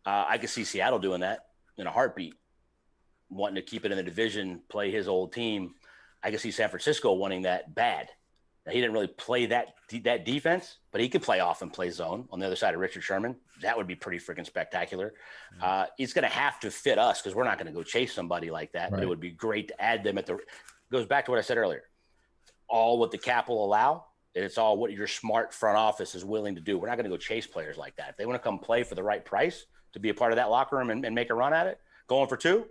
I could see Seattle doing that in a heartbeat, wanting to keep it in the division, play his old team. I could see San Francisco wanting that bad. Now, he didn't really play that defense, but he could play off and play zone on the other side of Richard Sherman. That would be pretty freaking spectacular. It's going to have to fit us because we're not going to go chase somebody like that, but it would be great to add them goes back to what I said earlier. All what the cap will allow. It's all what your smart front office is willing to do. We're not going to go chase players like that. If they want to come play for the right price to be a part of that locker room and make a run at it, going for 2,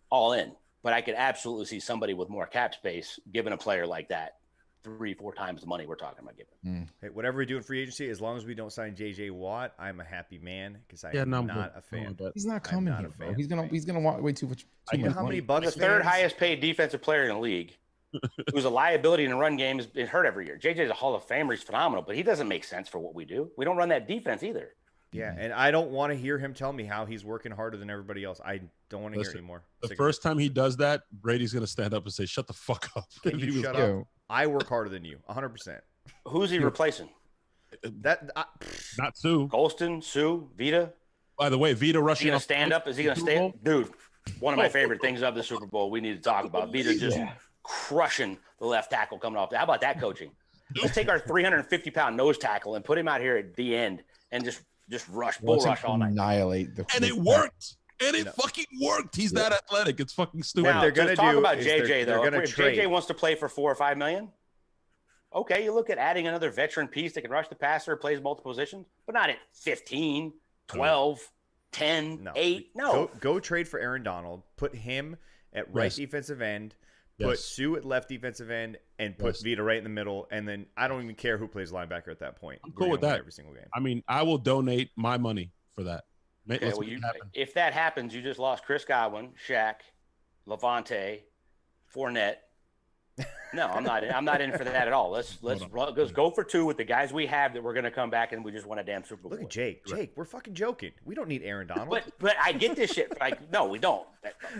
all in. But I could absolutely see somebody with more cap space giving a player like that 3-4 times the money we're talking about giving. Hey, whatever we do in free agency, as long as we don't sign J.J. Watt, I'm a happy man because I'm not a fan. He's not coming here, bro. He's gonna walk way too much. You know how many Bucs the third highest paid defensive player in the league, who's a liability in the run game, is hurt every year. JJ's a Hall of Famer. He's phenomenal, but he doesn't make sense for what we do. We don't run that defense either. Yeah, and I don't want to hear him tell me how he's working harder than everybody else. I don't want to hear it anymore. The first time he does that, Brady's going to stand up and say, shut the fuck up. Can you shut up? I work harder than you, 100%. Who's he replacing? Not Sue. Golston, Sue, Vita. By the way, Vita rushing. Is he going to stand up? Is he going to stand? Dude, one of my favorite things of the Super Bowl we need to talk about. Vita just crushing the left tackle coming off. How about that coaching? Let's take our 350-pound nose tackle and put him out here at the end and just rush, bull rush all night. Annihilate and it worked. And it fucking worked. He's that athletic. It's fucking stupid. Now, they're gonna talk about JJ though. If JJ wants to play for $4 or $5 million, okay, you look at adding another veteran piece that can rush the passer, plays multiple positions, but not at 15, 12, 10, 8. No. Go trade for Aaron Donald. Put him at right defensive end. Put Sue at left defensive end and put Vita right in the middle. And then I don't even care who plays linebacker at that point. I'm cool with that. Every single game. I mean, I will donate my money for that. Okay, if that happens, you just lost Chris Godwin, Shaq, Levante, Fournette. No, I'm not in for that at all. Let's go for 2 with the guys we have that we're going to come back and we just won a damn Super Bowl. Look at Jake. Jake, we're fucking joking. We don't need Aaron Donald. But I get this shit. No, we don't.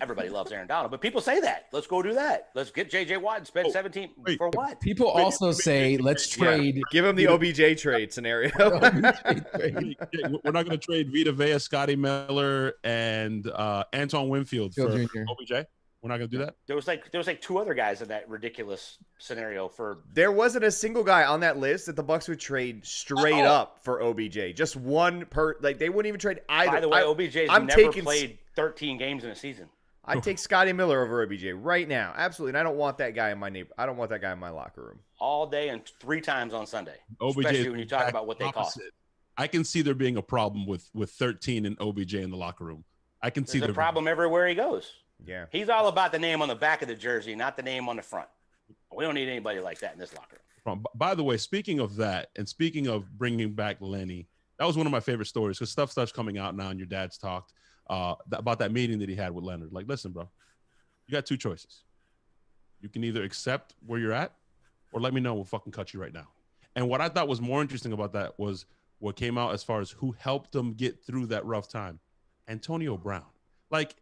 Everybody loves Aaron Donald, but people say that. Let's go do that. Let's get J.J. Watt and spend 17 for what? People also say let's trade. Yeah. Give him the OBJ trade scenario. We're not going to trade Vita Vea, Scotty Miller, and Antoine Winfield for OBJ. We're not going to do that. There was like 2 other guys in that ridiculous scenario for. There wasn't a single guy on that list that the Bucs would trade straight up for OBJ. Just one per. Like they wouldn't even trade either. By the way, OBJ's never played 13 games in a season. I'd take Scotty Miller over OBJ right now, absolutely. And I don't want that guy in my I don't want that guy in my locker room all day and 3 times on Sunday. OBJ, especially when you talk about what they cost. I can see there being a problem with 13 and OBJ in the locker room. I can see there's a problem everywhere he goes. Yeah, he's all about the name on the back of the jersey, not the name on the front. We don't need anybody like that in this locker room. By the way, speaking of that, and speaking of bringing back Lenny, that was one of my favorite stories because stuff starts coming out now, and your dad's talked about that meeting that he had with Leonard. Like, listen, bro, you got 2 choices. You can either accept where you're at, or let me know. We'll fucking cut you right now. And what I thought was more interesting about that was what came out as far as who helped them get through that rough time. Antonio Brown. Like,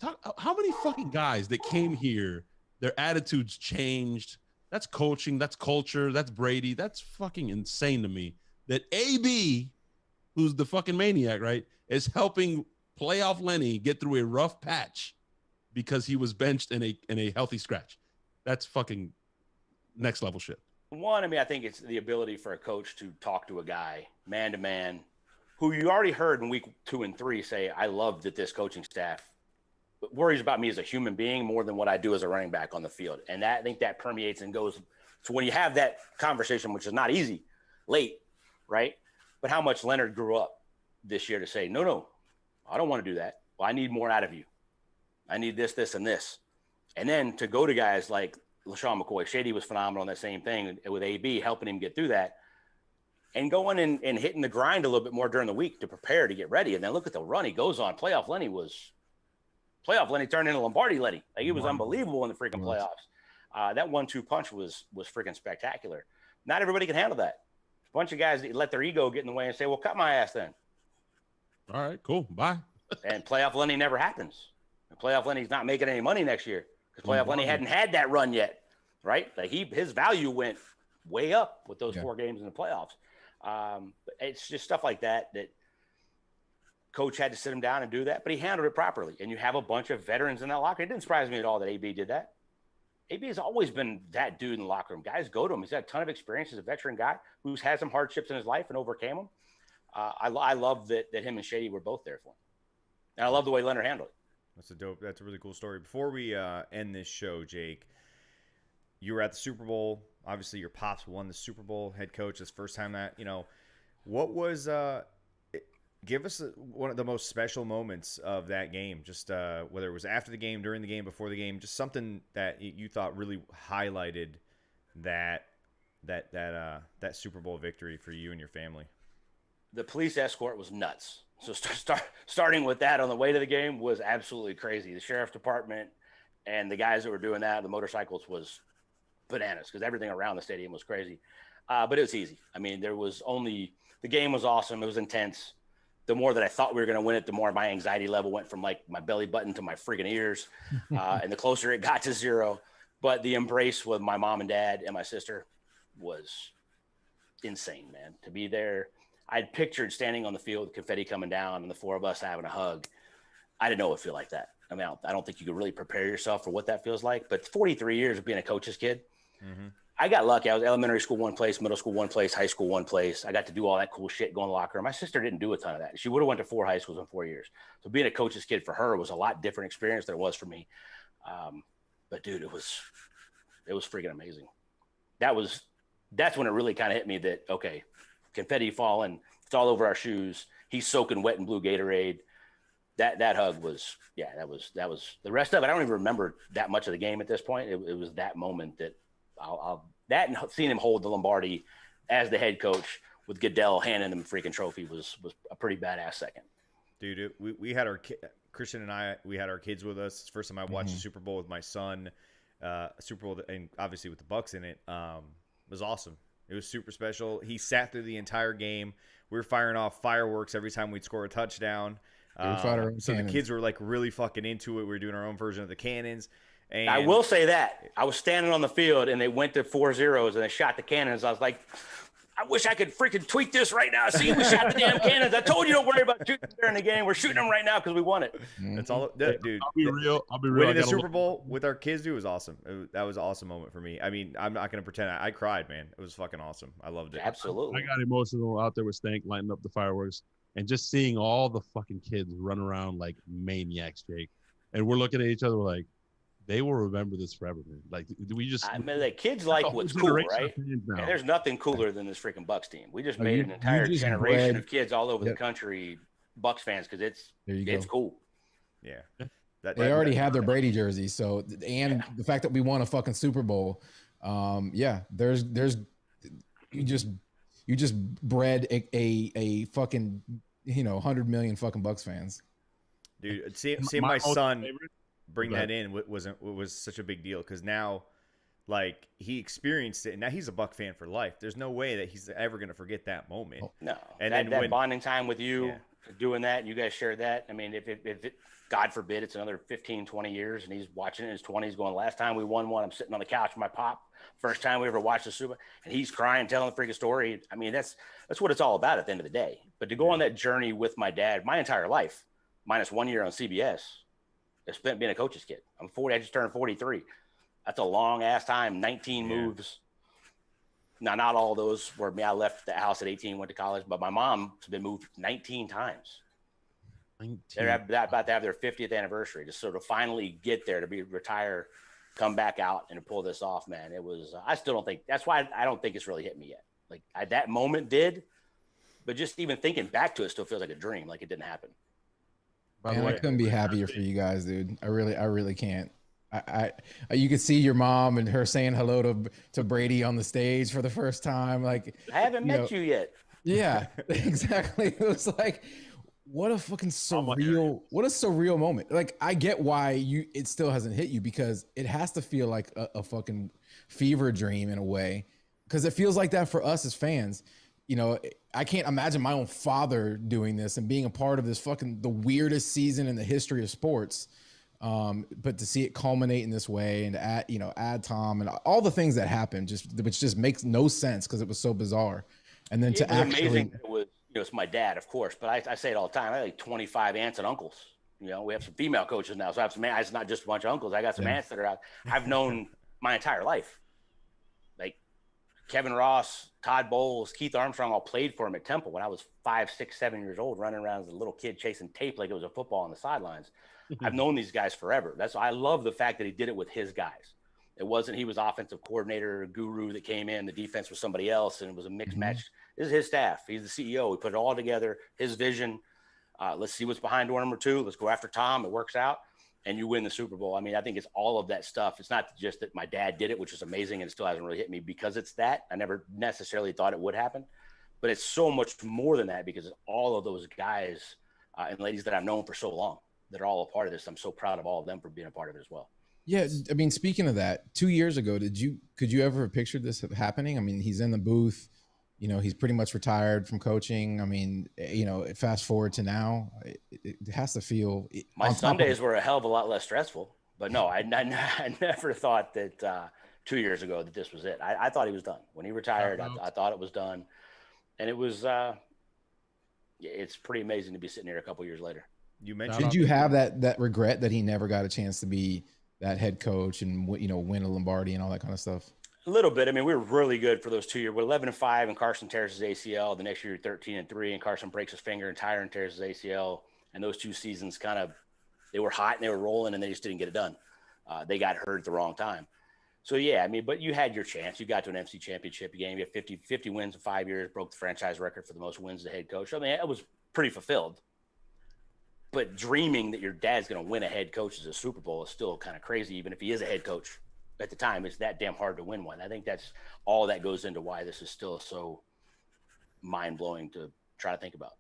how many fucking guys that came here, their attitudes changed? That's coaching. That's culture. That's Brady. That's fucking insane to me. That AB, who's the fucking maniac, right, is helping playoff Lenny get through a rough patch because he was benched in a healthy scratch. That's fucking next level shit. One, I mean, I think it's the ability for a coach to talk to a guy man to man who you already heard in week 2 and 3 say, I love that this coaching staff worries about me as a human being more than what I do as a running back on the field. And that, I think that permeates and goes. So when you have that conversation, which is not easy, late, right? But how much Leonard grew up this year to say, no, I don't want to do that. Well, I need more out of you. I need this, this, and this. And then to go to guys like LaShawn McCoy, Shady was phenomenal on that same thing with AB, helping him get through that. And going and hitting the grind a little bit more during the week to prepare to get ready. And then look at the run he goes on. Playoff Lenny turned into Lombardi Lenny. Like, he was unbelievable in the freaking playoffs. That 1-2 punch was freaking spectacular. Not everybody can handle that. A bunch of guys that let their ego get in the way and say, well, cut my ass then. All right, cool. Bye. And playoff Lenny never happens. And playoff Lenny's not making any money next year because playoff Lenny hadn't had that run yet, right? Like, his value went way up with those 4 games in the playoffs. It's just stuff like that coach had to sit him down and do that, but he handled it properly. And you have a bunch of veterans in that locker. It didn't surprise me at all that AB did that. AB has always been that dude in the locker room. Guys go to him. He's had a ton of experience as a veteran guy who's had some hardships in his life and overcame them. I love that him and Shady were both there for him. And I love the way Leonard handled it. That's a really cool story. Before we end this show, Jake, you were at the Super Bowl. Obviously, your pops won the Super Bowl, head coach. This first time that, what was give us one of the most special moments of that game, just whether it was after the game, during the game, before the game, just something that you thought really highlighted that Super Bowl victory for you and your family. The police escort was nuts. So starting with that on the way to the game was absolutely crazy. The sheriff's department and the guys that were doing that, the motorcycles, was bananas because everything around the stadium was crazy. But it was easy. I mean, the game was awesome. It was intense. The more that I thought we were going to win it, the more my anxiety level went from like my belly button to my freaking ears. And the closer it got to 0. But the embrace with my mom and dad and my sister was insane, man. To be there, I'd pictured standing on the field, confetti coming down, and the 4 of us having a hug. I didn't know it would feel like that. I mean, I don't think you could really prepare yourself for what that feels like. But 43 years of being a coach's kid, I got lucky. I was elementary school one place, middle school one place, high school one place. I got to do all that cool shit, go in the locker room. My sister didn't do a ton of that. She would have went to 4 high schools in 4 years. So being a coach's kid for her was a lot different experience than it was for me. But dude, it was freaking amazing. That's when it really kind of hit me that, okay, confetti falling, it's all over our shoes. He's soaking wet in blue Gatorade. That hug was, that was the rest of it. I don't even remember that much of the game at this point. It was that moment that that and seeing him hold the Lombardi as the head coach with Goodell handing him a freaking trophy was a pretty badass second. Dude, we had Christian and I, we had our kids with us. It's the first time I watched the Super Bowl with my son. Super Bowl, and obviously with the Bucs in it. It was awesome. It was super special. He sat through the entire game. We were firing off fireworks every time we'd score a touchdown. So the kids were like really fucking into it. We were doing our own version of the cannons. And I will say that I was standing on the field and they went to 4 zeros and they shot the cannons. I was like, I wish I could freaking tweet this right now. See, we shot the damn cannons. I told you don't worry about shooting during the game. We're shooting them right now because we won it. That's all, dude. I'll be real. Winning the Super Bowl with our kids, dude, was awesome. That was an awesome moment for me. I mean, I'm not gonna pretend I cried, man. It was fucking awesome. I loved it. Absolutely. I got emotional out there with Stank lighting up the fireworks and just seeing all the fucking kids run around like maniacs, Jake. And we're looking at each other like, they will remember this forever, man. Like, we just. I mean, the kids like what's cool, right? And there's nothing cooler than this freaking Bucs team. We just made an entire generation of kids all over the country Bucs fans because it's cool. Yeah. They already have their Brady jerseys, so the fact that we won a fucking Super Bowl, there's you just bred a fucking 100 million fucking Bucs fans. Dude, seeing my son bring that in was such a big deal because now, like he experienced it, and now he's a Buck fan for life. There's no way that he's ever going to forget that moment. No, and that bonding time with you, doing that, and you guys shared that. I mean, if it, God forbid, it's another 15, 20 years, and he's watching it in his 20s going, last time we won one, I'm sitting on the couch with my pop, first time we ever watched the Super Bowl, and he's crying, telling the freaking story. I mean, that's what it's all about at the end of the day. But to go on that journey with my dad, my entire life, minus 1 year on CBS, I spent being a coach's kid. I'm 40. I just turned 43. That's a long ass time. 19 moves. Now, not all those were me. I left the house at 18, went to college, but my mom's been moved 19 times. 19. They're about to have their 50th anniversary, just sort of finally get there to be retire, come back out and pull this off, man. It was, I still don't think, that's why I don't think it's really hit me yet. Like that moment did, but just even thinking back to it still feels like a dream, like it didn't happen. Man, I couldn't be happier for you guys, dude. I really can't. You could see your mom and her saying hello to Brady on the stage for the first time. Like, I haven't met you yet. Yeah, exactly. It was like, what a fucking surreal moment. Like, I get why it still hasn't hit you, because it has to feel like a fucking fever dream in a way, because it feels like that for us as fans. You know, I can't imagine my own father doing this and being a part of this the weirdest season in the history of sports. But to see it culminate in this way, and add Tom and all the things that happened, which just makes no sense because it was so bizarre. And then amazing. It was, it's my dad, of course, but I say it all the time. I have like 25 aunts and uncles. We have some female coaches now, so I have some aunts. It's not just a bunch of uncles. I got some aunts that are out. I've known my entire life. Like Kevin Ross, Todd Bowles, Keith Armstrong all played for him at Temple when I was 5, 6, 7 years old, running around as a little kid chasing tape like it was a football on the sidelines. I've known these guys forever. I love the fact that he did it with his guys. It wasn't he was offensive coordinator, guru that came in, the defense was somebody else, and it was a mixed match. This is his staff. He's the CEO. We put it all together, his vision. Let's see what's behind door number 2. Let's go after Tom. It works out, and you win the Super Bowl. I mean, I think it's all of that stuff. It's not just that my dad did it, which is amazing, and it still hasn't really hit me because it's that. I never necessarily thought it would happen, but it's so much more than that because it's all of those guys and ladies that I've known for so long that are all a part of this. I'm so proud of all of them for being a part of it as well. Yeah, I mean, speaking of that, 2 years ago, could you ever have pictured this happening? I mean, he's in the booth, he's pretty much retired from coaching. I mean, fast forward to now, it has to feel. My Sundays were a hell of a lot less stressful, but no, I never thought that 2 years ago that this was it. I thought he was done when he retired. I thought it was done, and it was. It's pretty amazing to be sitting here a couple years later. You mentioned. Did you have that regret that he never got a chance to be that head coach and win a Lombardi and all that kind of stuff? A little bit. I mean, we were really good for those 2 years. We're 11-5, and Carson tears his ACL. The next year, 13-3, and Carson breaks his finger, and Tyron tears his ACL. And those 2 seasons they were hot and they were rolling, and they just didn't get it done. They got hurt at the wrong time. So yeah, I mean, but you had your chance. You got to an NFC Championship game. You had 50 wins in 5 years. Broke the franchise record for the most wins as a head coach. I mean, it was pretty fulfilled. But dreaming that your dad's going to win a head coach as a Super Bowl is still kind of crazy, even if he is a head coach at the time. It's that damn hard to win one. I think that's all that goes into why this is still so mind-blowing to try to think about.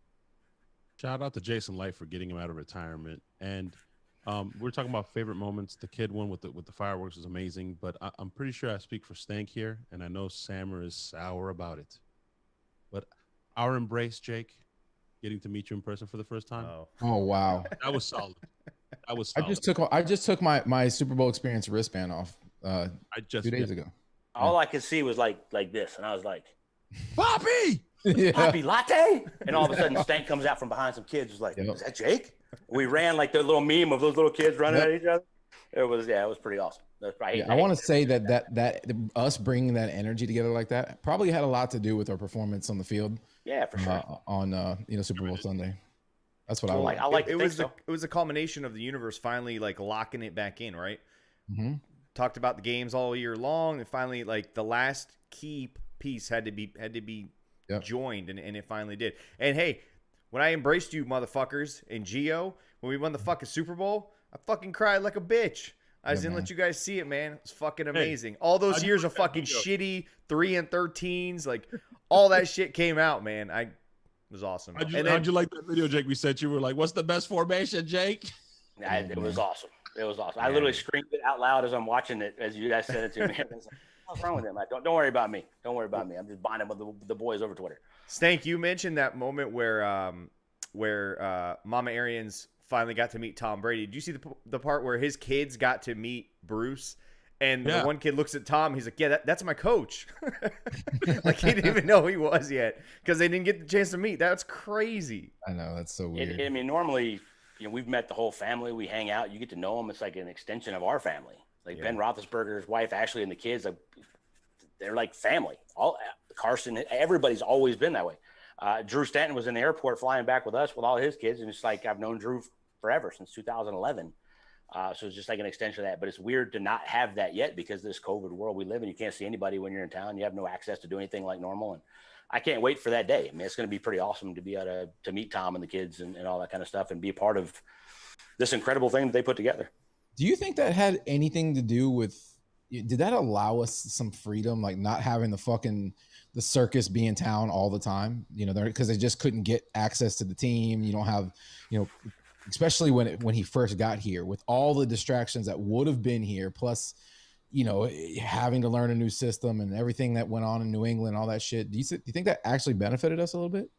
Shout out to Jason Light for getting him out of retirement. And we're talking about favorite moments. The kid one with the fireworks was amazing, but I'm pretty sure I speak for Stank here, and I know Sammer is sour about it. But our embrace, Jake, getting to meet you in person for the first time. Oh wow. That was solid. I just took my Super Bowl experience wristband off 2 days ago. All I could see was like this, and I was like, Poppy! Poppy latte? And all of a sudden Stank comes out from behind some kids, was like, is that Jake? We ran like the little meme of those little kids running at each other. It was pretty awesome. I want to say that us bringing that energy together like that probably had a lot to do with our performance on the field. Yeah, for sure. On Super Bowl Sunday. That's what I like. It was a culmination of the universe finally like locking it back in, right? Mm-hmm. Talked about the games all year long, and finally like the last key piece had to be joined, and it finally did. And hey, when I embraced you motherfuckers in Geo when we won the fucking Super Bowl, I fucking cried like a bitch. I just didn't let you guys see it, man. It was fucking amazing. All those years of fucking shitty 3-13s, like all that shit came out, man. It was awesome. How'd you like that video, Jake? We sent you. Were like, "What's the best formation, Jake?" It was awesome. It was awesome. I literally screamed it out loud as I'm watching it, as you guys said it to me. I was like, what's wrong with him? Don't worry about me. Don't worry about me. I'm just bonding with the boys over Twitter. Stank, you mentioned that moment where Mama Arians finally got to meet Tom Brady. Did you see the part where his kids got to meet Bruce? And the one kid looks at Tom. He's like, yeah, that's my coach. Like, he didn't even know he was yet because they didn't get the chance to meet. That's crazy. I know. That's so weird. I mean, normally, we've met the whole family. We hang out. You get to know them. It's like an extension of our family. Like Ben Roethlisberger's wife, Ashley, and the kids, they're like family. All Carson, everybody's always been that way. Drew Stanton was in the airport flying back with us with all his kids. And it's like, I've known Drew forever, since 2011. So it's just like an extension of that, but it's weird to not have that yet because this COVID world we live in, you can't see anybody when you're in town. You have no access to do anything like normal. And I can't wait for that day. I mean, it's going to be pretty awesome to be able to meet Tom and the kids and all that kind of stuff and be a part of this incredible thing that they put together. Do you think that had anything to do with, did that allow us some freedom, like not having the circus be in town all the time, because they just couldn't get access to the team. You don't have, especially when he first got here, with all the distractions that would have been here, plus, having to learn a new system and everything that went on in New England, all that shit. Do you think that actually benefited us a little bit?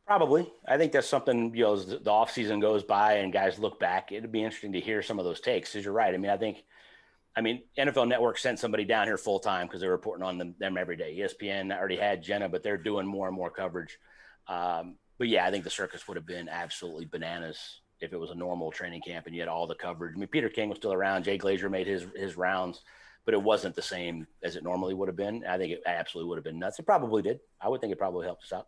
Probably. I think that's something, as the offseason goes by and guys look back, it'd be interesting to hear some of those takes, because you're right. I mean, NFL Network sent somebody down here full time because they're reporting on them every day. ESPN already had Jenna, but they're doing more and more coverage. But yeah, I think the circus would have been absolutely bananas if it was a normal training camp and you had all the coverage. I mean, Peter King was still around. Jay Glazer made his rounds, but it wasn't the same as it normally would have been. I think it absolutely would have been nuts. It probably did. I would think it probably helped us out.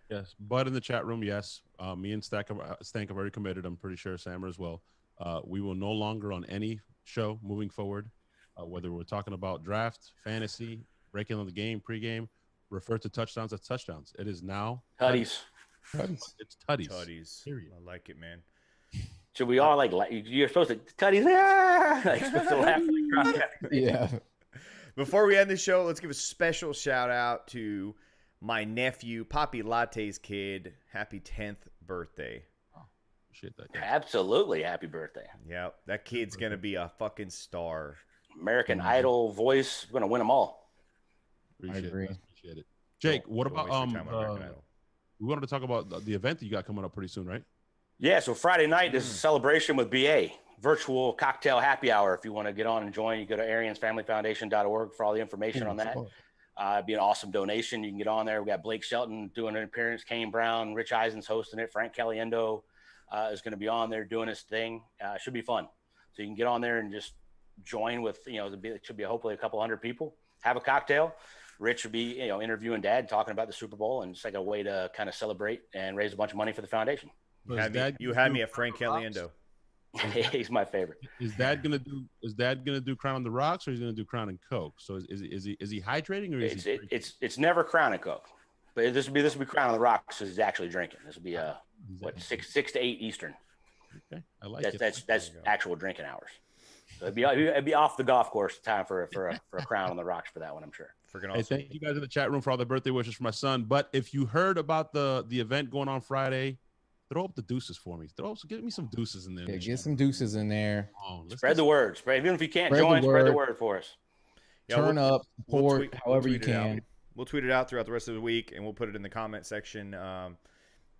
Yes, but in the chat room, yes. Me and Stank have already committed. I'm pretty sure Sammer as well. We will no longer on any show moving forward, whether we're talking about draft, fantasy, breaking on the game, pregame, refer to touchdowns as touchdowns. It is now Tutties. It's tutties. Tutties. Period. I like it, man. Should we all you're supposed to tutties? Like supposed to laugh. Yeah. Before we end the show, let's give a special shout out to my nephew, Poppy Latte's kid. Happy 10th birthday. Appreciate that, guys. Absolutely. Happy birthday. Yeah, that kid's going to be a fucking star. American Idol voice. We're going to win them all. Appreciate it. Jake, what about we wanted to talk about the event that you got coming up pretty soon, right? Yeah, so Friday night is a celebration with BA, virtual cocktail happy hour. If you want to get on and join, you go to ariansfamilyfoundation.org for all the information on that. It'd be an awesome donation. You can get on there. We got Blake Shelton doing an appearance, Kane Brown, Rich Eisen's hosting it, Frank Caliendo is going to be on there doing his thing. Should be fun. So you can get on there and just join with, it should be hopefully a couple hundred people. Have a cocktail. Rich would be, interviewing Dad, talking about the Super Bowl, and it's like a way to kind of celebrate and raise a bunch of money for the foundation. You had me at Frank Caliendo. He's my favorite. Is Dad gonna do Crown on the Rocks, or is he gonna do Crown and Coke? So is he hydrating, or is it's never Crown and Coke, but this would be Crown on the Rocks because he's actually drinking. This would be 6 to 8 Eastern. Okay, I like it. That's actual drinking hours. So it'd be off the golf course time for a Crown on the Rocks for that one, I'm sure. Freaking awesome. Thank you guys in the chat room for all the birthday wishes for my son. But if you heard about the event going on Friday, throw up the deuces for me. Get me some deuces in there. Yeah, get some deuces in there. Spread the word. Even if you can't join, spread the word for us. Yeah, Turn up, support, however you can. We'll tweet it out throughout the rest of the week, and we'll put it in the comment section.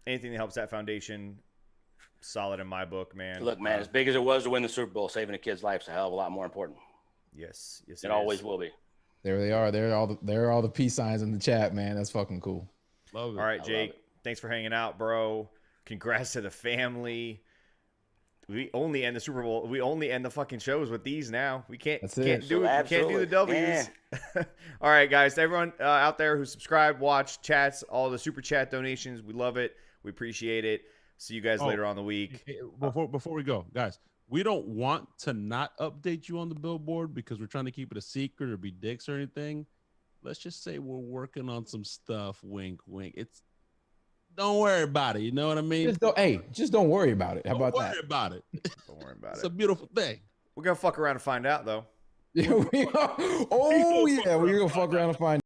Anything that helps that foundation, solid in my book, man. Look, man, as big as it was to win the Super Bowl, saving a kid's life is a hell of a lot more important. Yes, it always will be. There they are. There are all the peace signs in the chat, man. That's fucking cool. Love it. All right, Jake. Thanks for hanging out, bro. Congrats to the family. We only end the Super Bowl. We only end the fucking shows with these now. We can't do it. We can't do the W's. Yeah. All right, guys. To everyone out there who subscribe, watch, chats, all the super chat donations, we love it. We appreciate it. See you guys later on the week. Before we go, guys, we don't want to not update you on the billboard because we're trying to keep it a secret or be dicks or anything. Let's just say we're working on some stuff. Wink, wink. Don't worry about it. You know what I mean? Just don't worry about it. How about that? Don't worry about it. Don't worry about it. It's a beautiful thing. We're going to fuck around and find out, though. We're going to fuck around and find out.